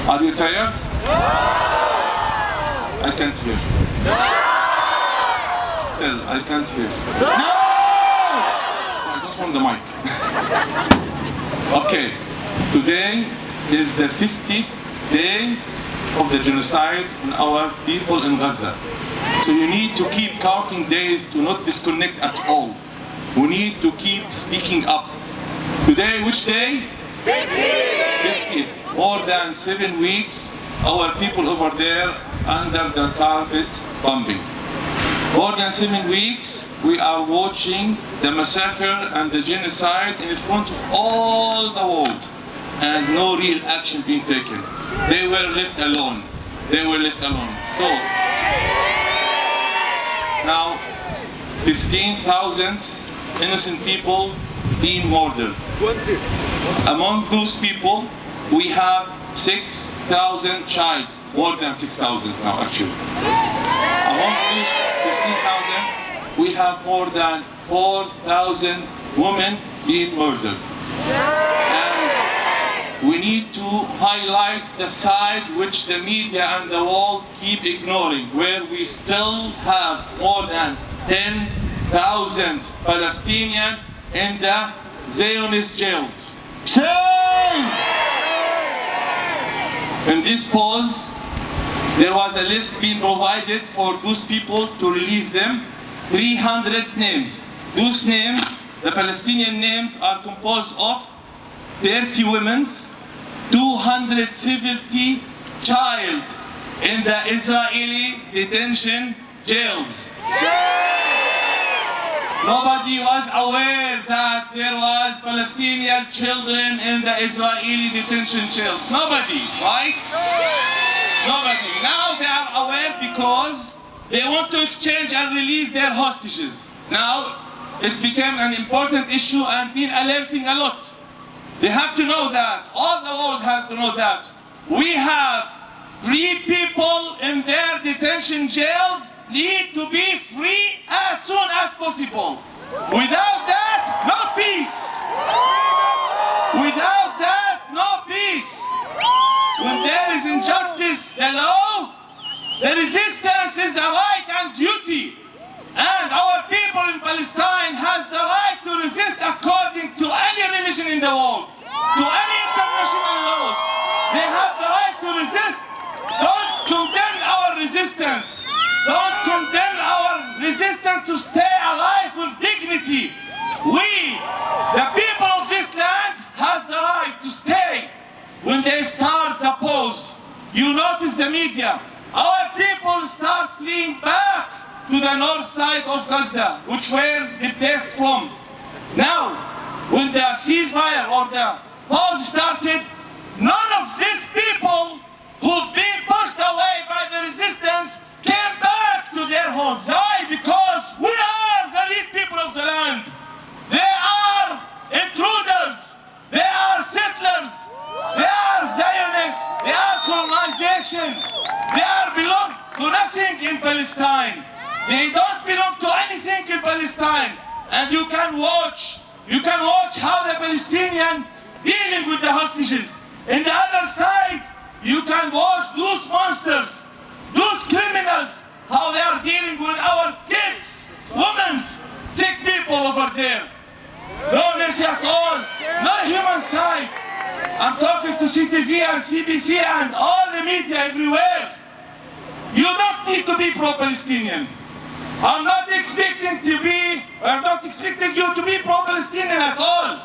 are you tired? I can't hear. Well, I can't hear. From the mic. Okay, today is the 50th day of the genocide on our people in Gaza. So you need to keep counting days to not disconnect at all. We need to keep speaking up. Today, which day? 50th. More than 7 weeks, our people over there under the carpet bombing. More than 7 weeks, we are watching the massacre and the genocide in front of all the world, and no real action being taken. They were left alone. They were left alone. So, now 15,000 innocent people being murdered. Among those people, we have 6,000 child, more than 6,000 now actually. Among those 15,000, we have more than 4,000 women being murdered. And we need to highlight the side which the media and the world keep ignoring, where we still have more than 10,000 Palestinians in the Zionist jails. In this pause, there was a list being provided for those people to release them, 300 names. Those names, the Palestinian names, are composed of 30 women, 270 child in the Israeli detention jails. Nobody was aware that there was Palestinian children in the Israeli detention jails. Nobody, right? Nobody. Now they are aware because they want to exchange and release their hostages. Now it became an important issue and been alerting a lot. They have to know that, all the world has to know that we have 3 people in their detention jails need to be free as soon as possible. Without that, no peace. Without that, no peace. When there is injustice, the law, the resistance is a right and duty. And our people in Palestine has the right to resist according to any religion in the world, to any international laws. They have the right to resist. Don't condemn our resistance. Don't condemn our resistance to stay alive with dignity. We, the people of this land, has the right to stay. When they start the pause, you notice the media. Our people start fleeing back to the north side of Gaza, which were displaced from. Now, when the ceasefire or the pause started, none of these people who've been pushed away by the resistance came back to their homes. Why? Because we are the real people of the land. They are intruders. They are settlers. They are Zionists. They are colonization. They are belong to nothing in Palestine. They don't belong to anything in Palestine. And you can watch how the Palestinians dealing with the hostages. In the other side, you can watch those monsters, those criminals, how they are dealing with our kids, women, sick people over there. No mercy at all, no human side. I'm talking to CTV and CBC and all the media everywhere. You don't need to be pro-Palestinian. I'm not expecting you to be pro-Palestinian at all.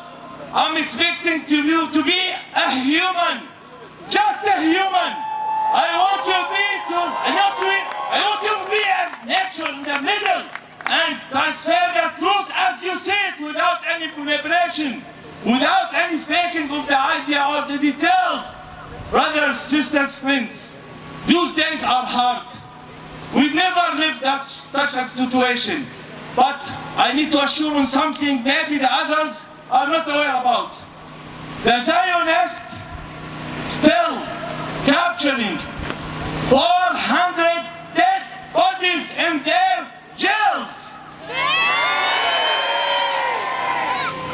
I'm expecting you to be a human, just a human. I want you to be a nature in the middle and transfer the truth as you see it, without any manipulation, without any faking of the idea or the details. Brothers, sisters, friends, those days are hard. We've never lived such a situation. But I need to assure you something maybe the others are not aware about. The Zionists still capturing 400 dead bodies in their jails.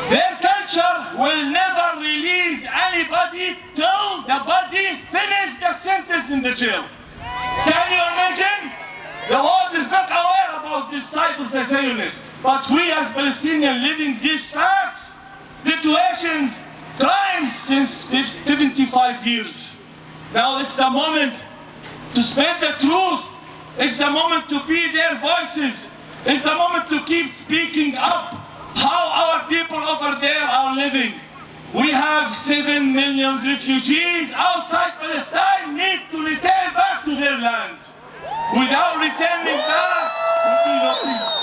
Their culture will never release anybody till the body finishes the sentence in the jail. Can you imagine? The world is not aware about this side of the Zionists. But we as Palestinians living these facts, situations, crimes since 75 years. Now it's the moment to spread the truth. It's the moment to be their voices. It's the moment to keep speaking up how our people over there are living. We have 7 million refugees outside Palestine need to return back to their land. Without returning back, there will be no peace.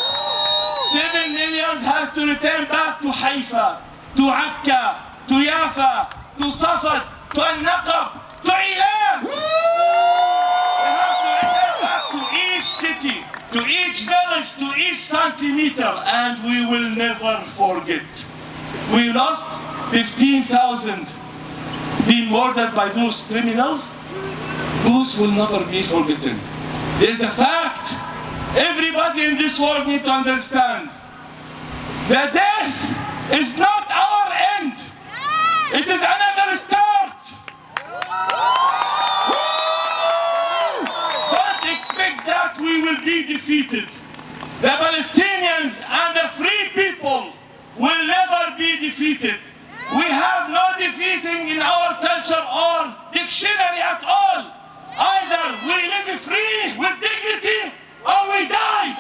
7 million has to return back to Haifa, to Akka, to Yafa, to Safad, to Al-Naqab, to Eilat. They have to return back to each city, to each village, to each centimeter, and we will never forget. We lost 15,000 being murdered by those criminals. Those will never be forgotten. There's a fact everybody in this world needs to understand. The death is not our end. It is another start. Don't expect that we will be defeated. The Palestinians and the free people will never be defeated. We have no defeating in our culture or dictionary at all. Either we live free with dignity or we die.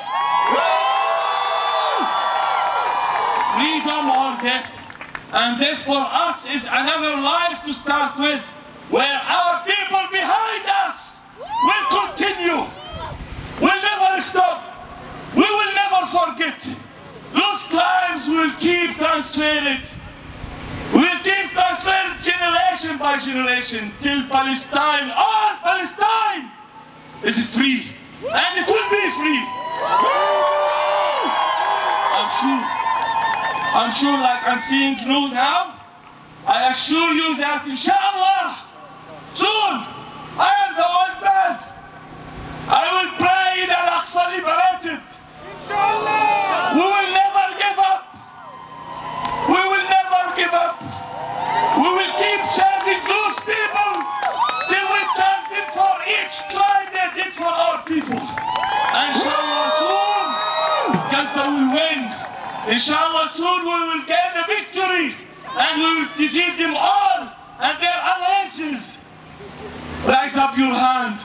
Freedom or death. And death for us is another life to start with, where our people behind us will continue. We'll never stop. We will never forget. Those crimes will keep transferred. We'll keep transferred generation by generation till Palestine, all Palestine, is free. And it will be free. I'm sure like I'm seeing you now, I assure you that inshallah, soon, I am the old man. I will pray in Al-Aqsa liberated. We will never give up. We will never give up. We will keep serving those people till we charge them for each crime they did for our people. Inshallah soon, Gaza will win. Inshallah soon we will gain the victory and we will defeat them all and their alliances. Raise up your hand.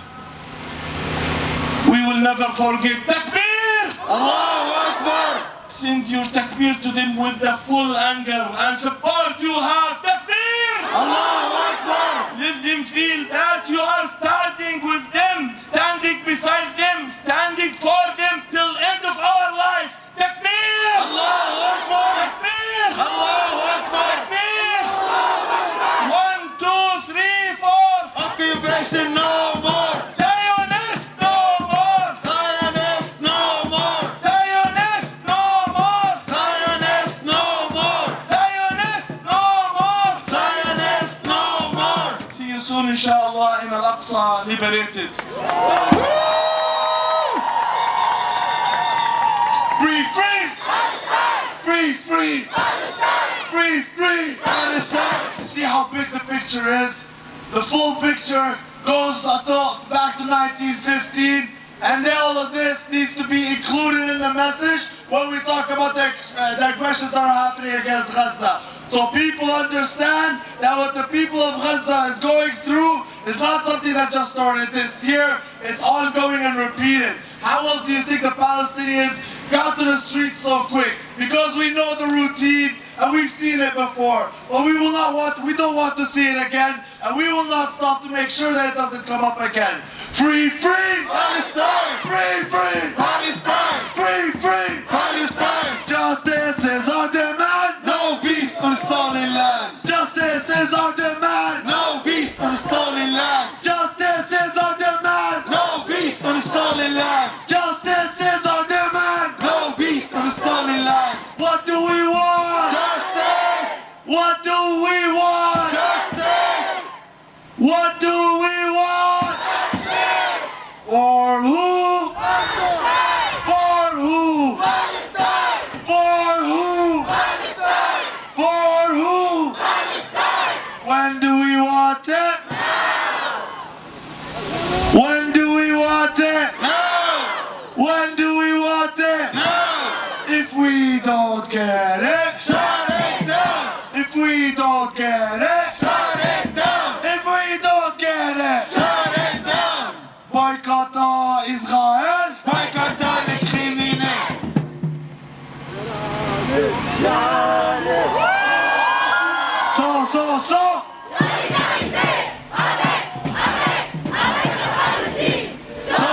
We will never forget. Takbir! Allahu Akbar! Send your takbir to them with the full anger and support you have. Takbir! Allahu Akbar! Let them feel that you are standing with them, standing beside them, standing for them till end of our life. Takbir! Allahu Akbar! Takbir! Allahu Akbar! Takbir! 1, 2, 3, 4. Occupation no more! Zionist no more! Zionist no more! Zionist no more! Zionist no more! Zionist no more! Zionist no more! See you soon inshallah in Al-Aqsa liberated. Free, free! Free, free! Free, free! Palestine! See how big the picture is? The full picture goes until back to 1915, and all of this needs to be included in the message when we talk about the aggressions that are happening against Gaza. So people understand that what the people of Gaza is going through is not something that just started this year, it's ongoing and repeated. How else do you think the Palestinians got to the streets so quick? Because we know the routine and we've seen it before. But we don't want to see it again, and we will not stop to make sure that it doesn't come up again. Free, free Palestine! Free, free Palestine! Free, free Palestine! Justice is our demand! No peace for the stolen land! Justice is our demand! No peace for the stolen land! Justice is our demand! No peace for the stolen land! Justice is our demand! No peace for the stolen land! What do we want? Justice! What do we want? Justice! What do we want? Justice! For who? Palestine! For who? Palestine! For who? Palestine! For who? Palestine! When do we want it? Now! When do we want it? Now! When do we want it? Now! If we don't get it, shut it down! If we don't get it, shut it down! If we don't get it, shut it down! Boycott Israel! Boycott les criminels! So! Solidarité avec la Palestine. So!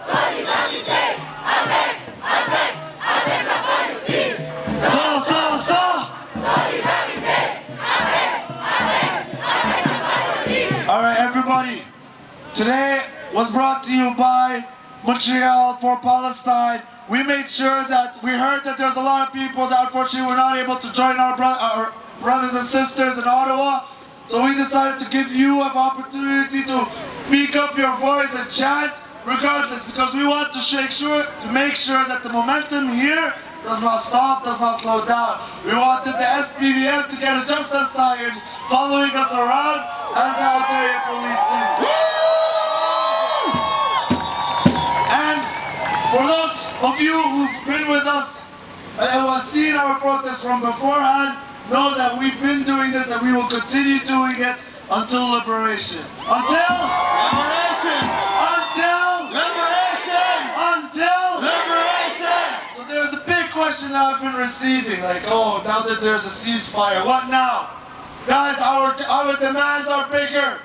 Solidarité avec la Palestine. So! Solidarité avec la Palestine. All right, everybody. Today was brought to you by Montreal for Palestine. We made sure that we heard that there's a lot of people that unfortunately were not able to join our brothers and sisters in Ottawa. So we decided to give you an opportunity to speak up your voice and chant regardless, because we want to make sure that the momentum here does not stop, does not slow down. We wanted the SPVM to get just as tired following us around as the Ontario police did. And for those of you who've been with us and who have seen our protests from beforehand, know that we've been doing this and we will continue doing it until liberation. Until liberation! Until liberation! Until liberation! So there's a big question that I've been receiving, like, oh, now that there's a ceasefire, what now? Guys, our demands are bigger.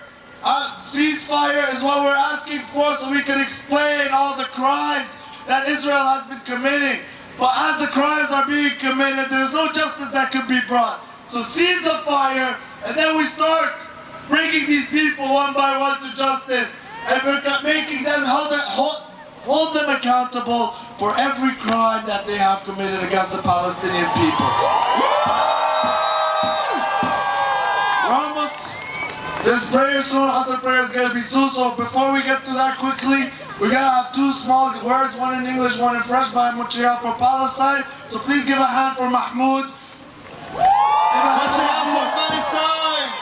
Ceasefire is what we're asking for so we can explain all the crimes that Israel has been committing. But as the crimes are being committed, there's no justice that could be brought. So seize the fire, and then we start bringing these people one by one to justice, and we're making them hold them accountable for every crime that they have committed against the Palestinian people. We're almost, this prayer soon, Hassan prayer is going to be soon, so before we get to that quickly, we're going to have two small words, one in English, one in French, by Montreal for Palestine. So please give a hand for Mahmoud. Montreal for Palestine!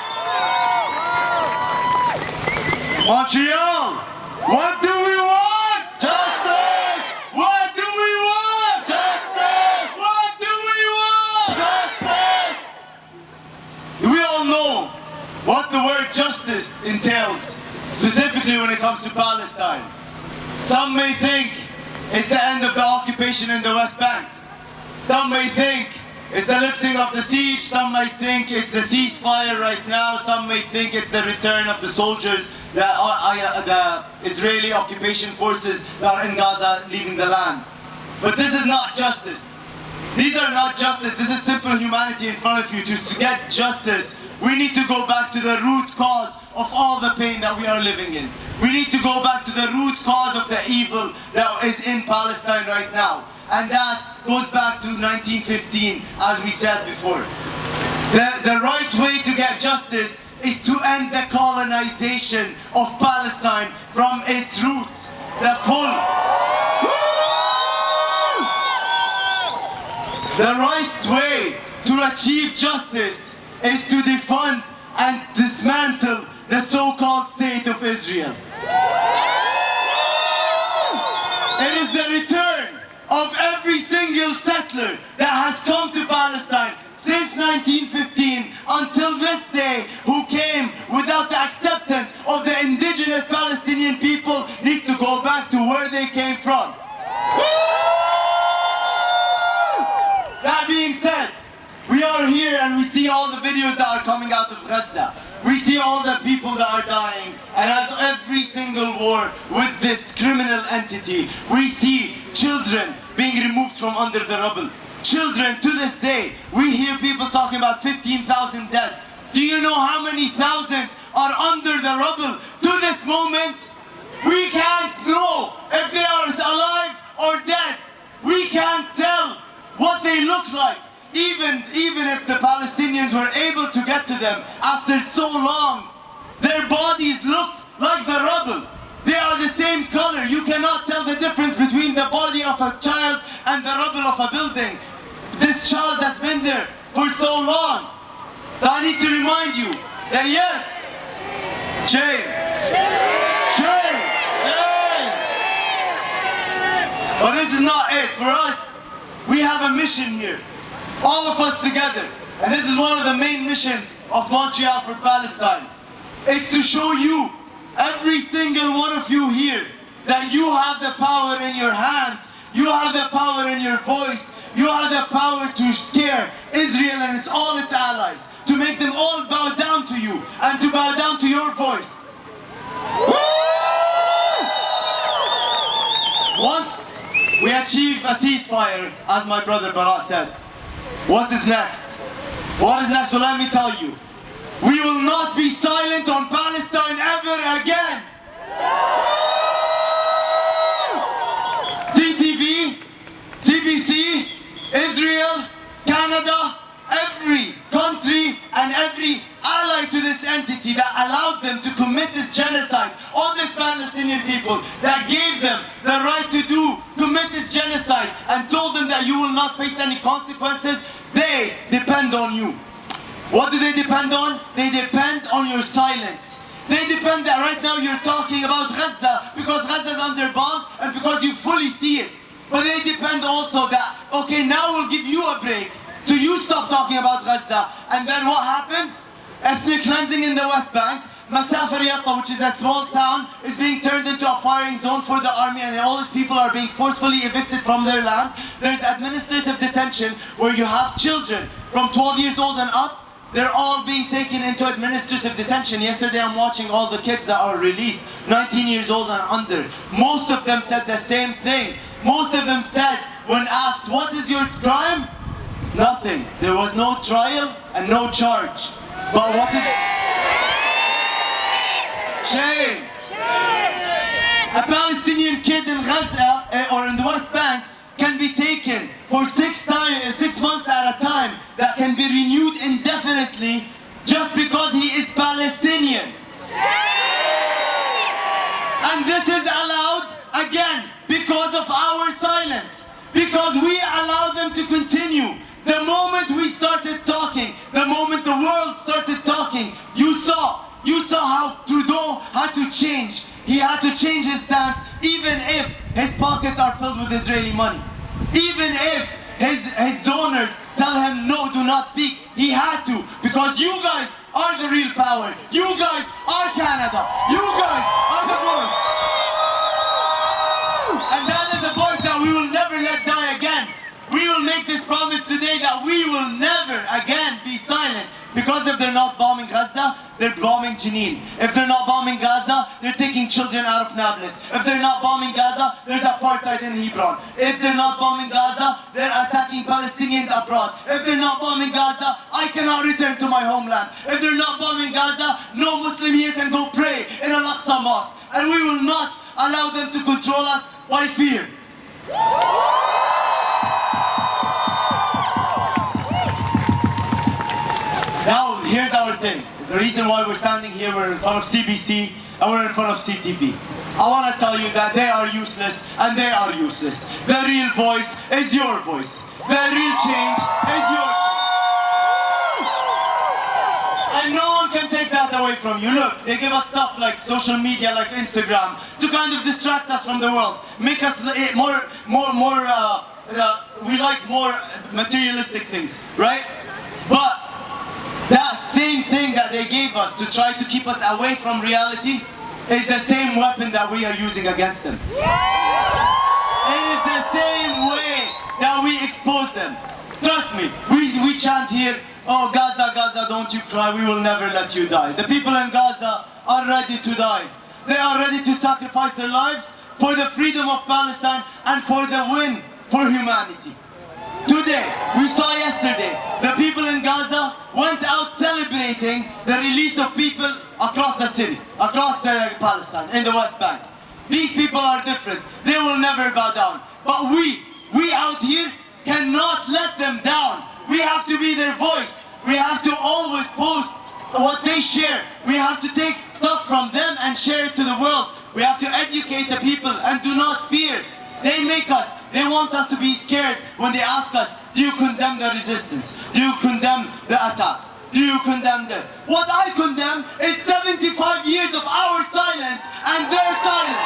Montreal! What do we want? Justice! What do we want? Justice! What do we want? Justice! We all know what the word justice entails, specifically when it comes to Palestine. Some may think it's the end of the occupation in the West Bank. Some may think it's the lifting of the siege. Some might think it's the ceasefire right now. Some may think it's the return of the soldiers, the Israeli occupation forces that are in Gaza leaving the land. But this is not justice. These are not justice. This is simple humanity in front of you. To get justice, we need to go back to the root cause of all the pain that we are living in. We need to go back to the root cause of the evil that is in Palestine right now. And that goes back to 1915, as we said before. The right way to get justice is to end the colonization of Palestine from its roots. The right way to achieve justice is to defund and dismantle the so-called state of Israel. It is the return of every single settler that has come to Palestine since 1915 until this day, who came without the acceptance of the indigenous Palestinian people, needs to go back to where they came people that are dying, and as every single war with this criminal entity, we see children being removed from under the rubble. Children, to this day, we hear people talking about 15,000 dead. Do you know how many thousands are under the rubble to this moment? We can't know if they are alive or dead. We can't tell what they look like. Even if the Palestinians were able to get to them after so long, their bodies look like the rubble. They are the same color. You cannot tell the difference between the body of a child and the rubble of a building. This child has been there for so long. So I need to remind you that yes, shame, shame, shame. But this is not it. For us, we have a mission here. All of us together. And this is one of the main missions of Montreal for Palestine. It's to show you, every single one of you here, that you have the power in your hands. You have the power in your voice. You have the power to scare Israel and all its allies. To make them all bow down to you and to bow down to your voice. Once we achieve a ceasefire, as my brother Barat said, what is next? What is next? So let me tell you, we will not be silent on Palestine ever again. CTV, CBC, Israel, Canada, every country and every ally to this entity that allowed them to commit this genocide on these Palestinian people, that gave them the right to commit this genocide and told them that you will not face any consequences, they depend on you. What do they depend on? They depend on your silence. They depend that right now you're talking about Gaza because Gaza is under bombs and because you fully see it. But they depend also that, okay, now we'll give you a break. So you stop talking about Gaza, and then what happens? Ethnic cleansing in the West Bank. Masafir Yatta, which is a small town, is being turned into a firing zone for the army, and all these people are being forcefully evicted from their land. There's administrative detention where you have children from 12 years old and up. They're all being taken into administrative detention. Yesterday I'm watching all the kids that are released, 19 years old and under. Most of them said the same thing. Most of them said, when asked, what is your crime? Nothing. There was no trial and no charge. But what is... Shame. A Palestinian kid in Gaza or in the West Bank can be taken for 6 months at a time, that can be renewed indefinitely just because he is Palestinian. And this is allowed again because of our silence, because we allow them to continue. The moment we started talking, the moment the world started talking, you saw how Trudeau had to change. He had to change his stance, even if his pockets are filled with Israeli money. Even if his donors tell him, no, do not speak. He had to, because you guys are the real power. You guys are Canada. You guys are the voice. And that is a voice that we will never let die again. We will make this promise today that we will never again be silent. Because if they're not bombing Gaza, they're bombing Jenin. If they're not bombing Gaza, they're taking children out of Nablus. If they're not bombing Gaza, there's apartheid in Hebron. If they're not bombing Gaza, they're attacking Palestinians abroad. If they're not bombing Gaza, I cannot return to my homeland. If they're not bombing Gaza, no Muslim here can go pray in Al-Aqsa Mosque. And we will not allow them to control us by fear. Now, here's our thing. The reason why we're standing here, we're in front of CBC and we're in front of CTV. I want to tell you that they are useless and they are useless. The real voice is your voice. The real change is your change. And no one can take that away from you. Look, they give us stuff like social media, like Instagram, to kind of distract us from the world. Make us we like more materialistic things, right? But that same thing that they gave us to try to keep us away from reality is the same weapon that we are using against them. It is the same way that we expose them. Trust me, we chant here, oh Gaza, Gaza, don't you cry, we will never let you die. The people in Gaza are ready to die. They are ready to sacrifice their lives for the freedom of Palestine and for the win for humanity. Today, we saw yesterday, the people in Gaza went out celebrating the release of people across the city, across Palestine, in the West Bank. These people are different. They will never bow down. But we out here cannot let them down. We have to be their voice. We have to always post what they share. We have to take stuff from them and share it to the world. We have to educate the people and do not fear. They want us to be scared when they ask us, do you condemn the resistance? Do you condemn the attacks? Do you condemn this? What I condemn is 75 years of our silence and their silence.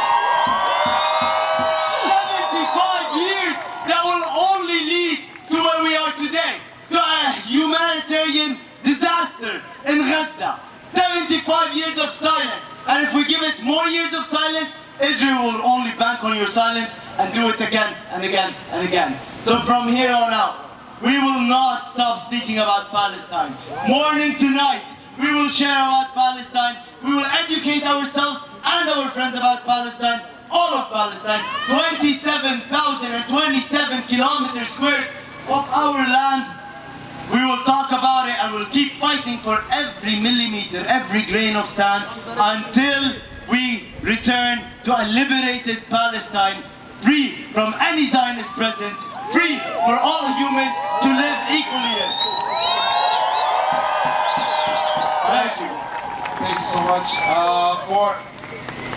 75 years that will only lead to where we are today, to a humanitarian disaster in Gaza. 75 years of silence. And if we give it more years of silence, Israel will only bank on your silence and do it again and again and again. So from here on out, we will not stop speaking about Palestine. Morning to night, we will share about Palestine. We will educate ourselves and our friends about Palestine, all of Palestine. 27,027 kilometers squared of our land. We will talk about it and we'll keep fighting for every millimeter, every grain of sand until we return to a liberated Palestine, free from any Zionist presence, free for all humans to live equally in. Thank you. Thank you so much for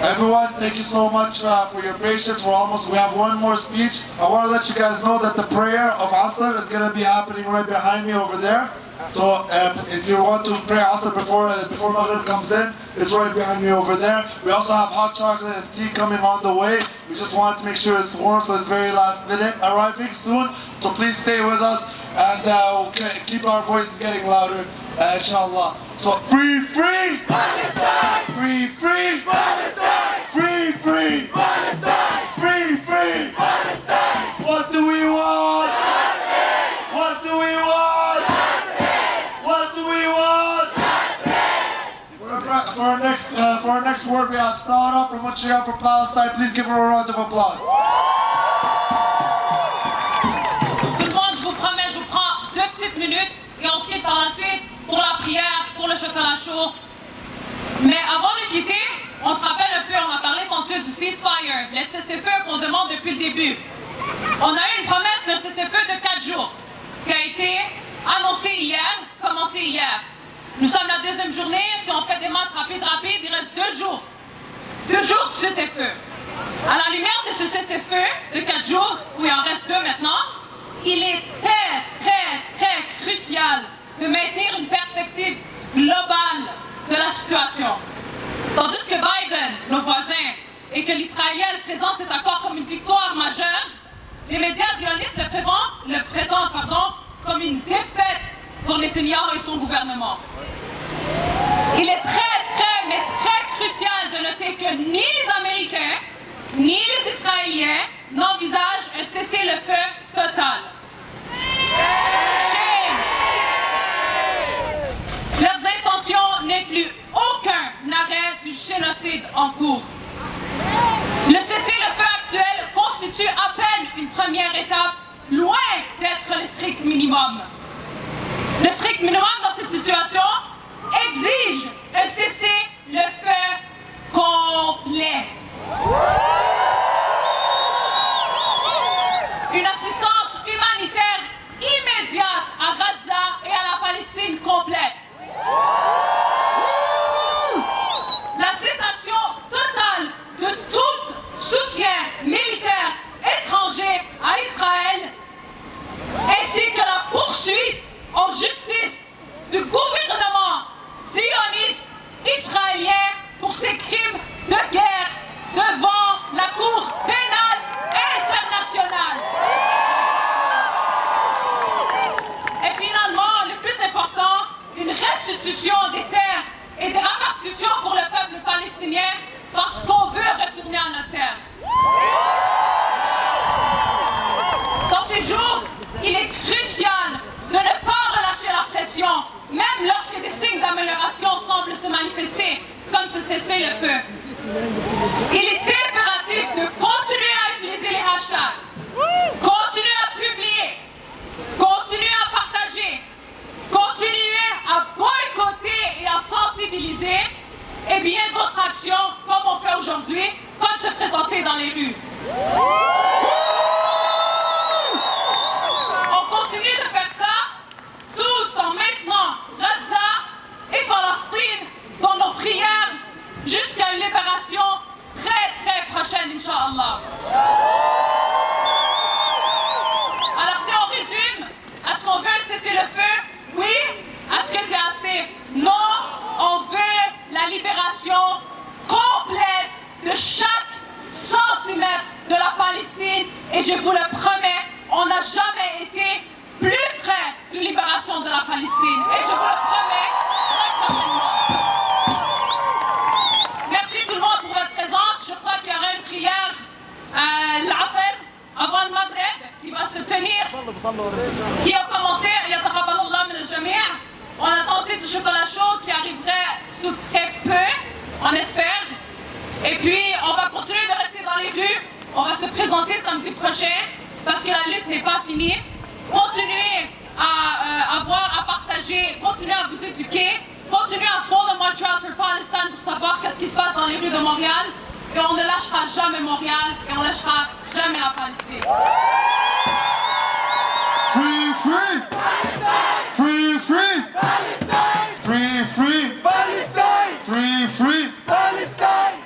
everyone. Thank you so much for your patience. We have one more speech. I want to let you guys know that the prayer of Asr is going to be happening right behind me over there. So if you want to pray Asr before Maghrib comes in, it's right behind me over there. We also have hot chocolate and tea coming on the way. We just wanted to make sure it's warm, so it's very last minute, arriving soon. So please stay with us and we'll keep our voices getting louder, inshallah. So free, free! Palestine! Free, free! Palestine! Free, free! Palestine! Free, free! Palestine! What do we want? Justice! What do we want? Justice! What do we want? Justice! For our next word, we have Sarah from Montreal for Palestine. Please give her a round of applause. Tout le monde, je vous promets, je vous prends 2 petites minutes et on se quitte par la suite pour la prière, pour le chocolat chaud. Mais avant de quitter, on se rappelle un peu, on a parlé tantôt du ceasefire, le cessez-feu qu'on demande depuis le début. On a eu une promesse de cessez-feu de 4 jours qui a été annoncée hier, commencée hier. Nous sommes la 2e journée, si on fait des maths rapides, il reste 2 jours. 2 jours de cessez-feu. À la lumière de ce cessez-feu de 4 jours, où il en reste 2 maintenant, il est très crucial de maintenir une perspective globale de la situation. Tandis que Biden, nos voisins, et que l'Israélien le présente cet accord comme une victoire majeure, les médias zionistes le présentent comme une défaite pour Netanyahu et son gouvernement. Il est très crucial de noter que ni les Américains, ni les Israéliens n'envisagent un cessez-le-feu total. Shame! Leurs intentions n'incluent aucun arrêt du génocide en cours. Le cessez-le-feu actuel constitue à peine une première étape, loin d'être le strict minimum. Le strict minimum dans cette situation exige un cessez-le-feu complet. Une assistance humanitaire immédiate à Gaza et à la Palestine complète. La cessation totale de tout soutien militaire étranger à Israël, ainsi que la poursuite en justice du gouvernement zioniste israélien pour ses crimes de guerre devant la Cour pénale internationale. Et finalement, le plus important, une restitution des terres et des répartitions pour le peuple palestinien parce qu'on veut retourner à notre terre. Dans ces jours, il est crucial de ne pas relâcher la pression cessez-le-feu. Il est impératif de continuer à utiliser les hashtags, continuer à publier, continuer à partager, continuer à boycotter et à sensibiliser, et bien d'autres actions comme on fait aujourd'hui, comme se présenter dans les rues. On continue de faire ça tout en maintenant Gaza et Palestine dans nos prières jusqu'à une libération très prochaine, Inch'Allah. Alors si on résume, est-ce qu'on veut un cessez-le-feu? Oui. Est-ce que c'est assez? Non. On veut la libération complète de chaque centimètre de la Palestine et je vous le promets, on n'a jamais été plus près d'une libération de la Palestine et je vous le promets très prochainement. Merci tout le monde pour votre présence. Je crois qu'il y aura une prière à l'Asr avant le Maghreb qui va se tenir, qui a commencé. On attend aussi du chocolat chaud qui arriverait sous très peu, on espère. Et puis, on va continuer de rester dans les rues. On va se présenter samedi prochain parce que la lutte n'est pas finie. Continuez à voir, à partager, continuez à vous éduquer. Continuez à follow Montreal for Palestine pour savoir qu'est-ce qui se passe dans les rues de Montréal. Et on ne lâchera jamais Montréal et on ne lâchera jamais la Palestine. Free, free! Palestine! Free, free! Palestine! Free, free! Palestine! Free, free! Palestine!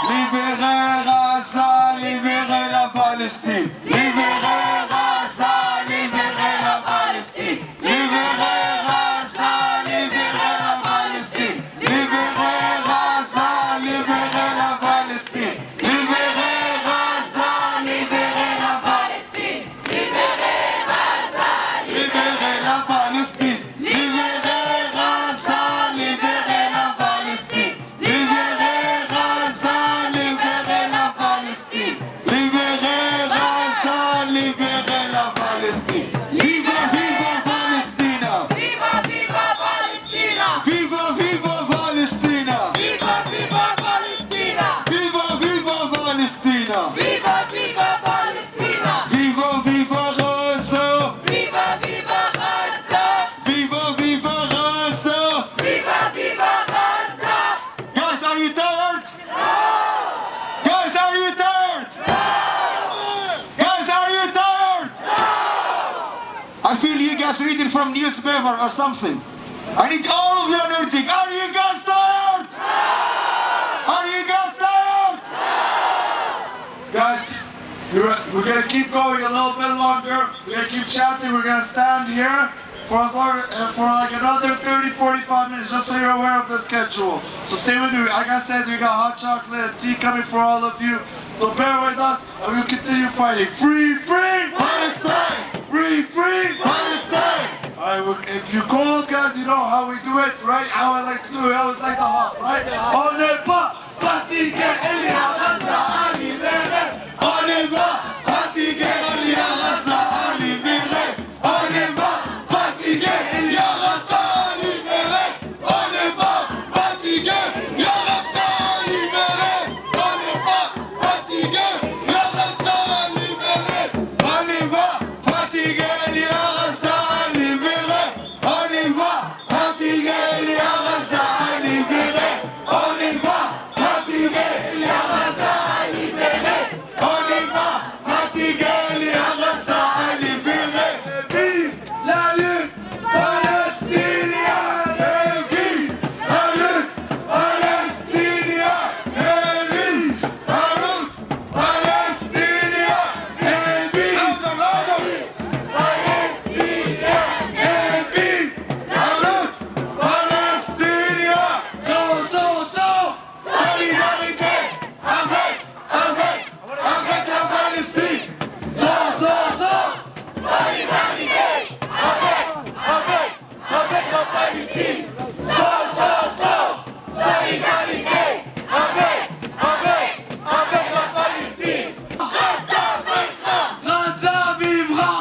Libérez Gaza, libérez la Palestine! Libérez Gaza, libérez la Palestine! Libérez Gaza, libérez la Palestine! Libérez Gaza, libérez la Palestine! Libérez Gaza, libérez la Palestine! Libérez Gaza! Libérez la Palestine! Libérez Gaza, libérez la Palestine! Libérez Gaza, libérez la Palestine! Libérez Gaza, libérez la Palestine! Viva, viva Palestina! Viva, viva Palestina! Viva, viva Palestina! Viva, viva Palestina! Viva, viva Palestina! Viva, viva Palestina! Viva, viva Gaza! Viva, viva Gaza! Viva, viva Gaza! Viva, viva Gaza! Guys, are you tired? Guys, are you tired? Guys, are you tired? I feel you guys reading from newspaper or something. I need all of you energetic. Are you guys tired? Are you guys tired? Guys, we're gonna keep going a little bit longer. We're gonna keep chatting. We're gonna stand here for as long for like another 30-45 minutes, just so you're aware of the schedule. So stay with me. Like I said, we got hot chocolate and tea coming for all of you. So bear with us, and we'll continue fighting. Free, free Palestine! Free, free Palestine! Alright, if you're cold, guys, you know how we do it, right? How I like to do it. I always like to hop, right? On n'est pas fatigué, il y a Gaza à libérer. On n'est pas fatigué, il y a Gaza à libérer. On n'est pas fatigué, il y a Gaza à libérer. On n'est pas fatigué, il y a Gaza à libérer. On n'est pas fatigué, il y a Gaza à libérer. On n'est pas fatigué, il y a Gaza à libérer. On n'est pas fatigué, il y a Gaza à libérer. On n'est pas fatigué, il y a Gaza à libérer. On n'est pas fatigué, il y a Gaza à libérer. Vive la lutte palestinienne! Et vive la lutte palestinienne! Et vive la lutte palestinienne! Et vive la lutte palestinienne! Et vive la lutte palestinienne! Solidarité avec la Palestine! Solidarité avec la Palestine! Solidarité avec la Palestine! Gaza vivra!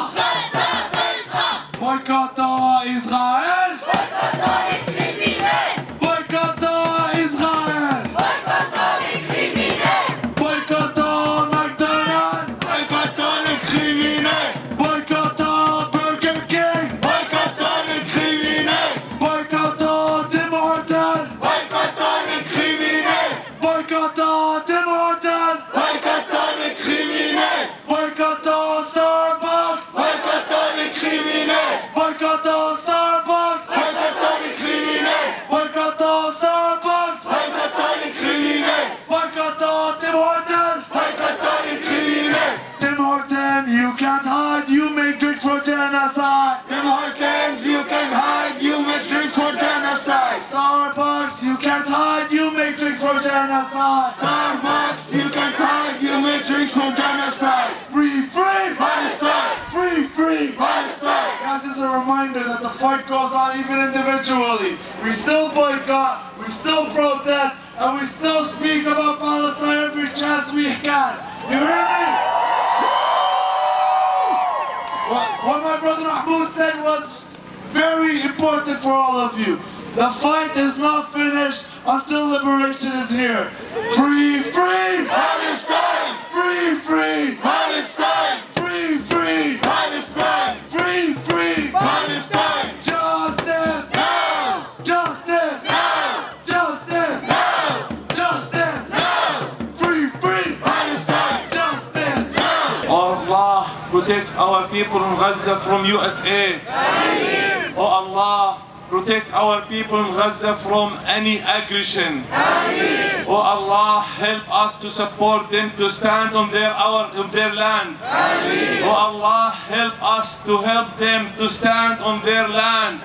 Boycottons Israël! Palestine. Starbucks, you can tag, you may drink from genocide. Free, free Palestine, Free, free Palestine. Guys, this is a reminder that the fight goes on even individually. We still boycott, we still protest, and we still speak about Palestine every chance we can. You hear me? What my brother Mahmoud said was very important for all of you. The fight is not finished until liberation is here. Free, free Palestine, Free, free Palestine, Free, free Palestine, Free, free Palestine. Justice! Now, Justice! now, Justice! now, Justice! now. Free, free Palestine, Justice! now. Oh Allah, protect our people in Gaza from USA. Oh Allah, protect our people in Gaza from any aggression. Oh Allah, help us to support them to stand on their land. Oh Allah, help us to help them to stand on their land.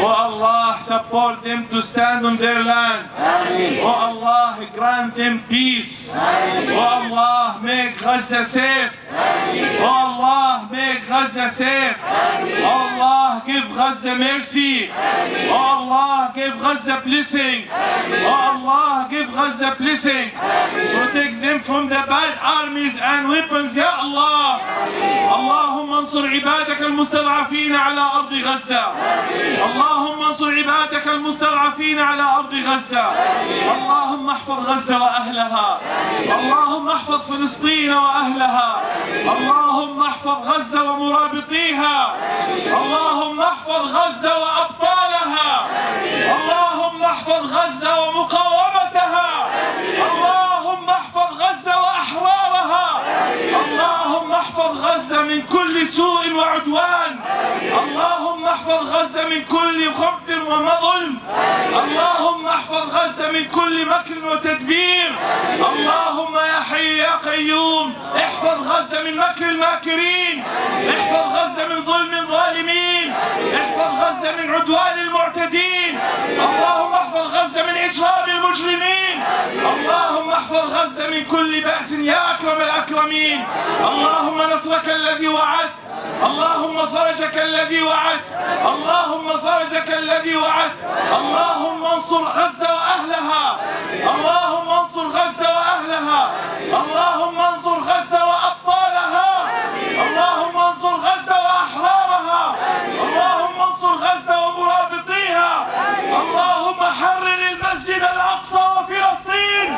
Oh Allah, support them to stand on their land. Oh Allah, grant them peace. Oh Allah, make Gaza safe. Oh Allah, make Gaza safe. Oh Allah, give Gaza mercy. Oh Allah, give Gaza blessing. Oh Allah, give Gaza blessing. Protect them from the bad armies and weapons, Ya Allah. اللهم انصر عبادك المستضعفين على أرض غزة. اللهم انصر عبادك المستضعفين على أرض غزة. اللهم احفظ غزة وأهلها. اللهم احفظ فلسطين وأهلها. اللهم احفظ غزة ومرابطيها. اللهم احفظ غزة وأبطالها. اللهم احفظ غزة ومقاومتها. اللهم احفظ غزة وأحرارها. اللهم احفظ غزة من كل سوء وعدوان. اللهم احفظ غزة من كل خبث وظلم. اللهم احفظ غزة من كل مكر وتدبير. اللهم يا حي يا قيوم احفظ غزة من مكر الماكرين. احفظ غزة من ظلم الظالمين. احفظ غزة من عدوان المعتدين. اللهم احفظ غزة من إجرام المجرمين. اللهم احفظ غزة من كل بأس يا أكرم الأكرمين. اللهم نصرك الذي وعدت. اللهم فرجك الذي وعدت. اللهم فرجك الذي وعدت. اللهم انصر غزة وأهلها. اللهم انصر غزة وأهلها. اللهم انصر غزة وأبطالها. اللهم انصر غزة وأحرارها. اللهم انصر غزة ومرابطيها. اللهم حرر المسجد الأقصى وفلسطين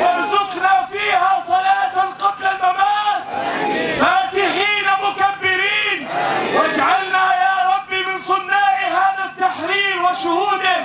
وارزقنا فيها صلاة قبل الممات فاتحين مكبرين واجعلنا يا رب من صناع هذا التحرير وشهوده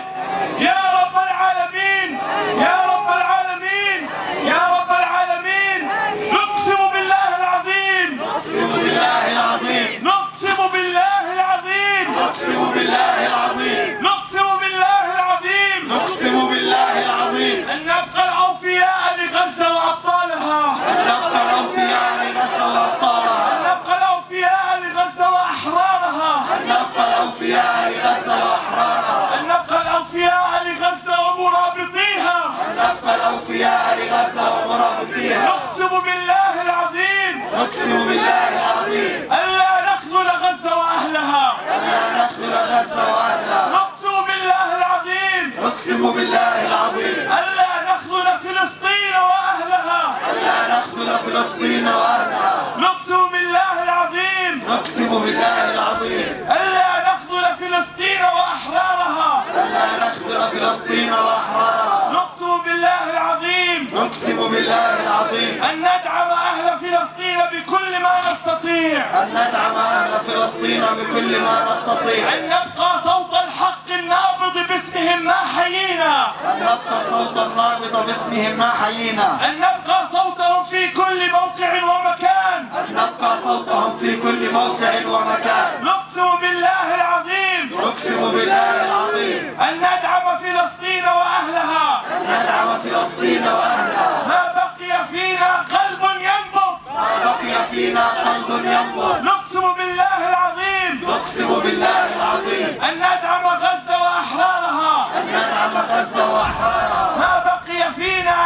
يا رب العالمين. يا رب العالمين. يا رب العالمين. نقسم بالله العظيم. نقسم بالله العظيم. نقسم بالله العظيم. نقسم بالله العظيم. نقسم بالله العظيم. نقسم بالله العظيم. أن نبقى الأوفياء لغزة وأبطالها. أن نبقى الأوفياء لغزة وأبطالها. أن نبقى الأوفياء لغزة وأحرارها. أن نبقى الأوفياء لغزة وأحرارها. أن نبقى الأوفياء لغزة ومرابطيها. أن نبقى الأوفياء لغزة ومرابطيها. نقسم بالله العظيم. نقسم بالله العظيم. ألا نخذل غزة وأهلها. ألا نخذل غزة وأهلها. نقسم بالله العظيم. نقسم بالله العظيم. ألا نخذل فلسطين وأهلها. ألا نخذل فلسطين وأهلها. نقسم بالله العظيم. نقسم بالله العظيم. ألا نخذل فلسطين وأحرارها. ألا نخذل فلسطين وأحرارها. نقسم بالله العظيم. نقسم بالله العظيم. أن ندعم أهل فلسطين بكل ما نستطيع. أن ندعم أهل فلسطين بكل ما نستطيع. أن نبقى صوت الحق النابض باسمهم ما حيينا. أن نبقى صوت النابض باسمهم ما حيينا. أن نبقى صوتهم في كل موقع ومكان. أن نبقى صوتهم في كل موقع ومكان. نقسم بالله العظيم. نقسم بالله العظيم. أن ندعم فلسطين وأهلها. أن ندعم فلسطين وأهلها. ما بقي فينا قلب ينبض. ما بقي فينا قلب ينبض. نقسم بالله العظيم. نقسم بالله العظيم. أن ندعم غزة وأحرارها. أن ندعم غزة وأحرارها. ما بقي فينا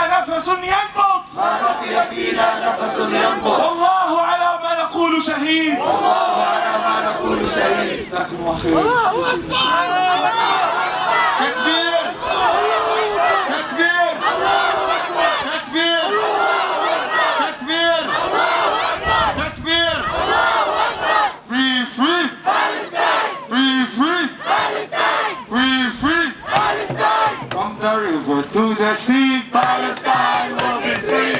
والله على ما نقول شهيد. جزاكم الله خير. تكبير تكبير تكبير تكبير تكبير. Free free free free free free from the river to the sea. Palestine will be free.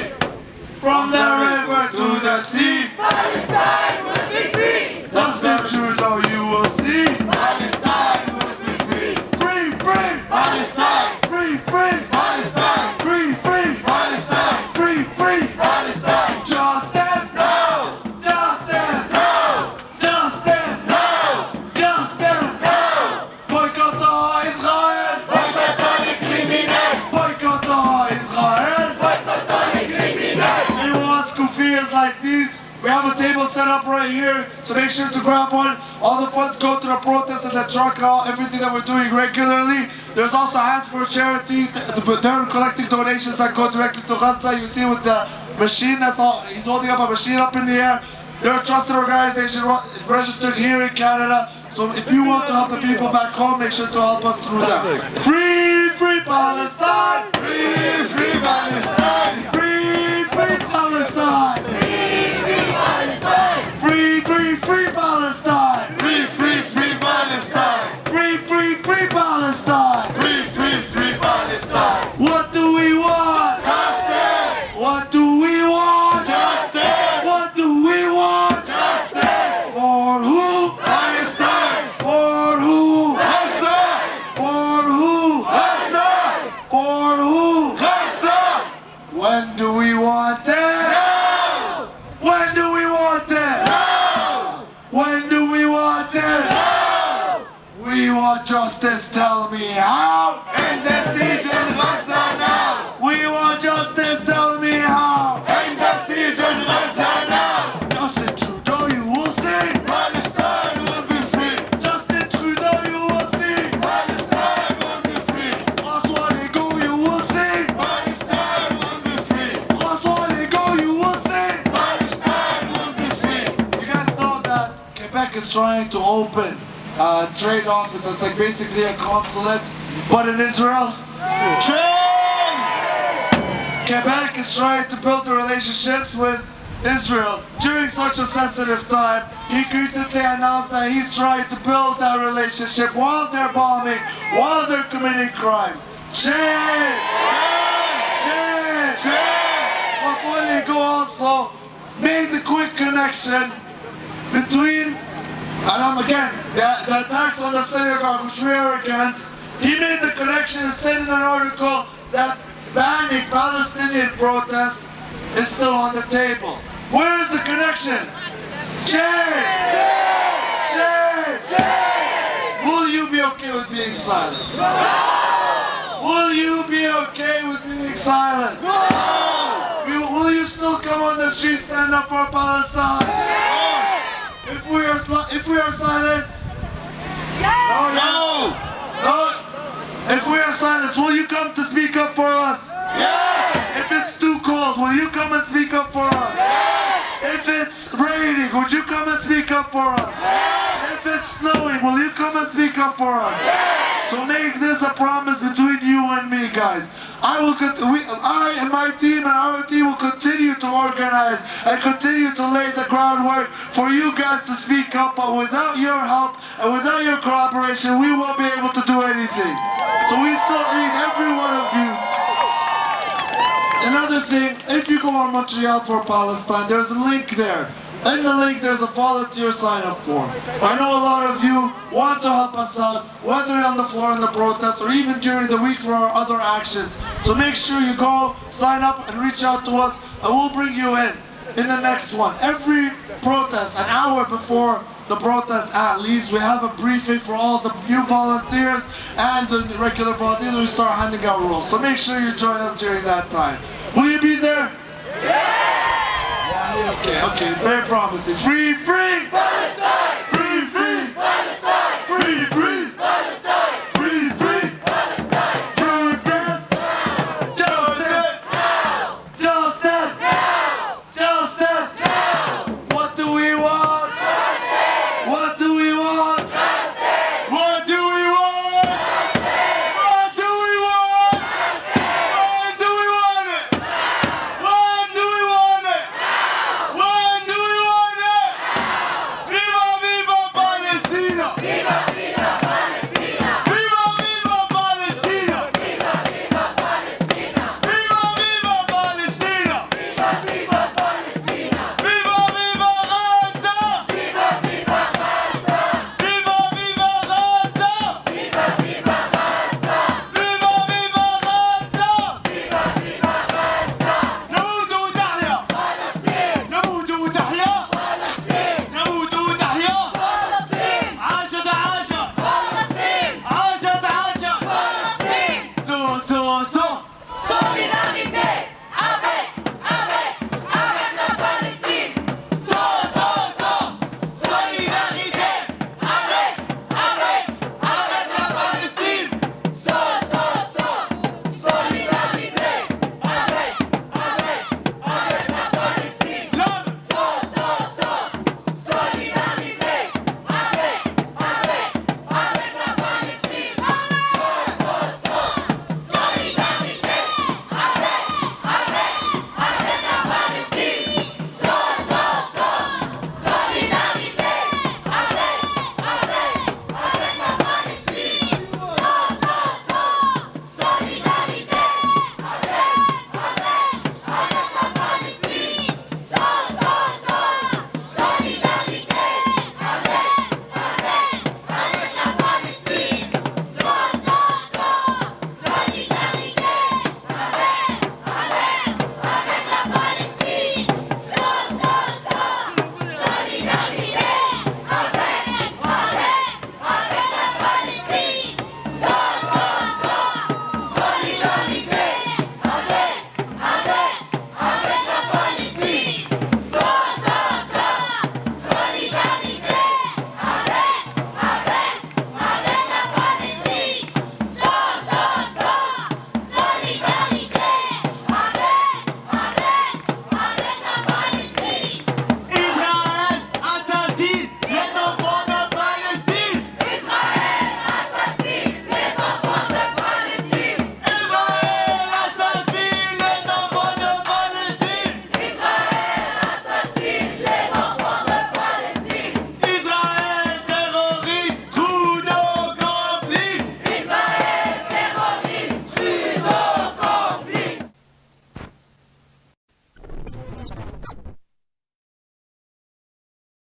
From the river to the sea. Palestine will be free. Justin Trudeau, you will see. Palestine will be free. Free free Palestine. free free Palestine. free free Palestine. free free. Palestine. Justice No. justice No. justice No. justice. No. Boycott Israel. Boycott les criminels. Boycott Israel. Boycott les criminels. Anyone wants kufiyas like these? We have a table set up right here, so make sure to grab one. All the funds go to the protest and the truck, everything that we're doing regularly. There's also Hands for Charity. They're collecting donations that go directly to Gaza. You see with the machine, that's all. He's holding up a machine up in the air. They're a trusted organization registered here in Canada. So if you want to help the people back home, make sure to help us through that. Free, free Palestine! Free, free Palestine. Free, free Palestine! Free, free, free Palestine! Free, free, free Palestine. Free, free, free Palestine! Free, free, free Palestine. What do we want? Justice. What do we want? Justice. What do we want? Justice. For who? Palestine. For who? Gaza. For who? Gaza. For who? Gaza. When do we want it? No. When do we want it? No. When do we want it? No. We want justice, tell me how? End the siege in Gaza now. We want justice, tell me how? End the siege in Gaza now. Justin Trudeau, you will see. Palestine will be free. Justin Trudeau, you will see. Palestine will be free. François Legault, you will see. Palestine will be free. François Legault, you will see. Palestine will be free. You guys know that Quebec is trying to open a trade office that's like basically a consulate, but in Israel. Quebec is trying to build the relationships with Israel during such a sensitive time. He recently announced that he's trying to build that relationship while they're bombing, while they're committing crimes. Shame! Shame! François Legault also made the quick connection between, and again, the attacks on the synagogue, which we are against. He made the connection and said in an article that banning Palestinian protests is still on the table. Where is the connection? Shame! Shame! Will you be okay with being silent? Will you be okay with being silent? Will you still come on the street, stand up for Palestine? If we are silent? No. If we are silent, will you come to speak up for us? Yes. If it's too cold, will you come and speak up for us? Yes. If it's raining, would you come and speak up for us? Yes. If it's snowing, will you come and speak up for us? Yes. So make this a promise between you and me, guys. I and my team and our team will continue to organize and continue to lay the groundwork for you guys to speak up, but without your help and without your cooperation, we won't be able to do anything. So we still need every one of you. Another thing, if you go on Montreal for Palestine, there's a link there. In the link, there's a volunteer sign-up form. I know a lot of you want to help us out, whether on the floor in the protest or even during the week for our other actions. So make sure you go, sign up, and reach out to us, and we'll bring you in the next one. Every protest, an hour before the protest at least, we have a briefing for all the new volunteers and the regular volunteers. We start handing out rules. So make sure you join us during that time. Will you be there? Yeah! Okay, very promising. Free, free! Palestine!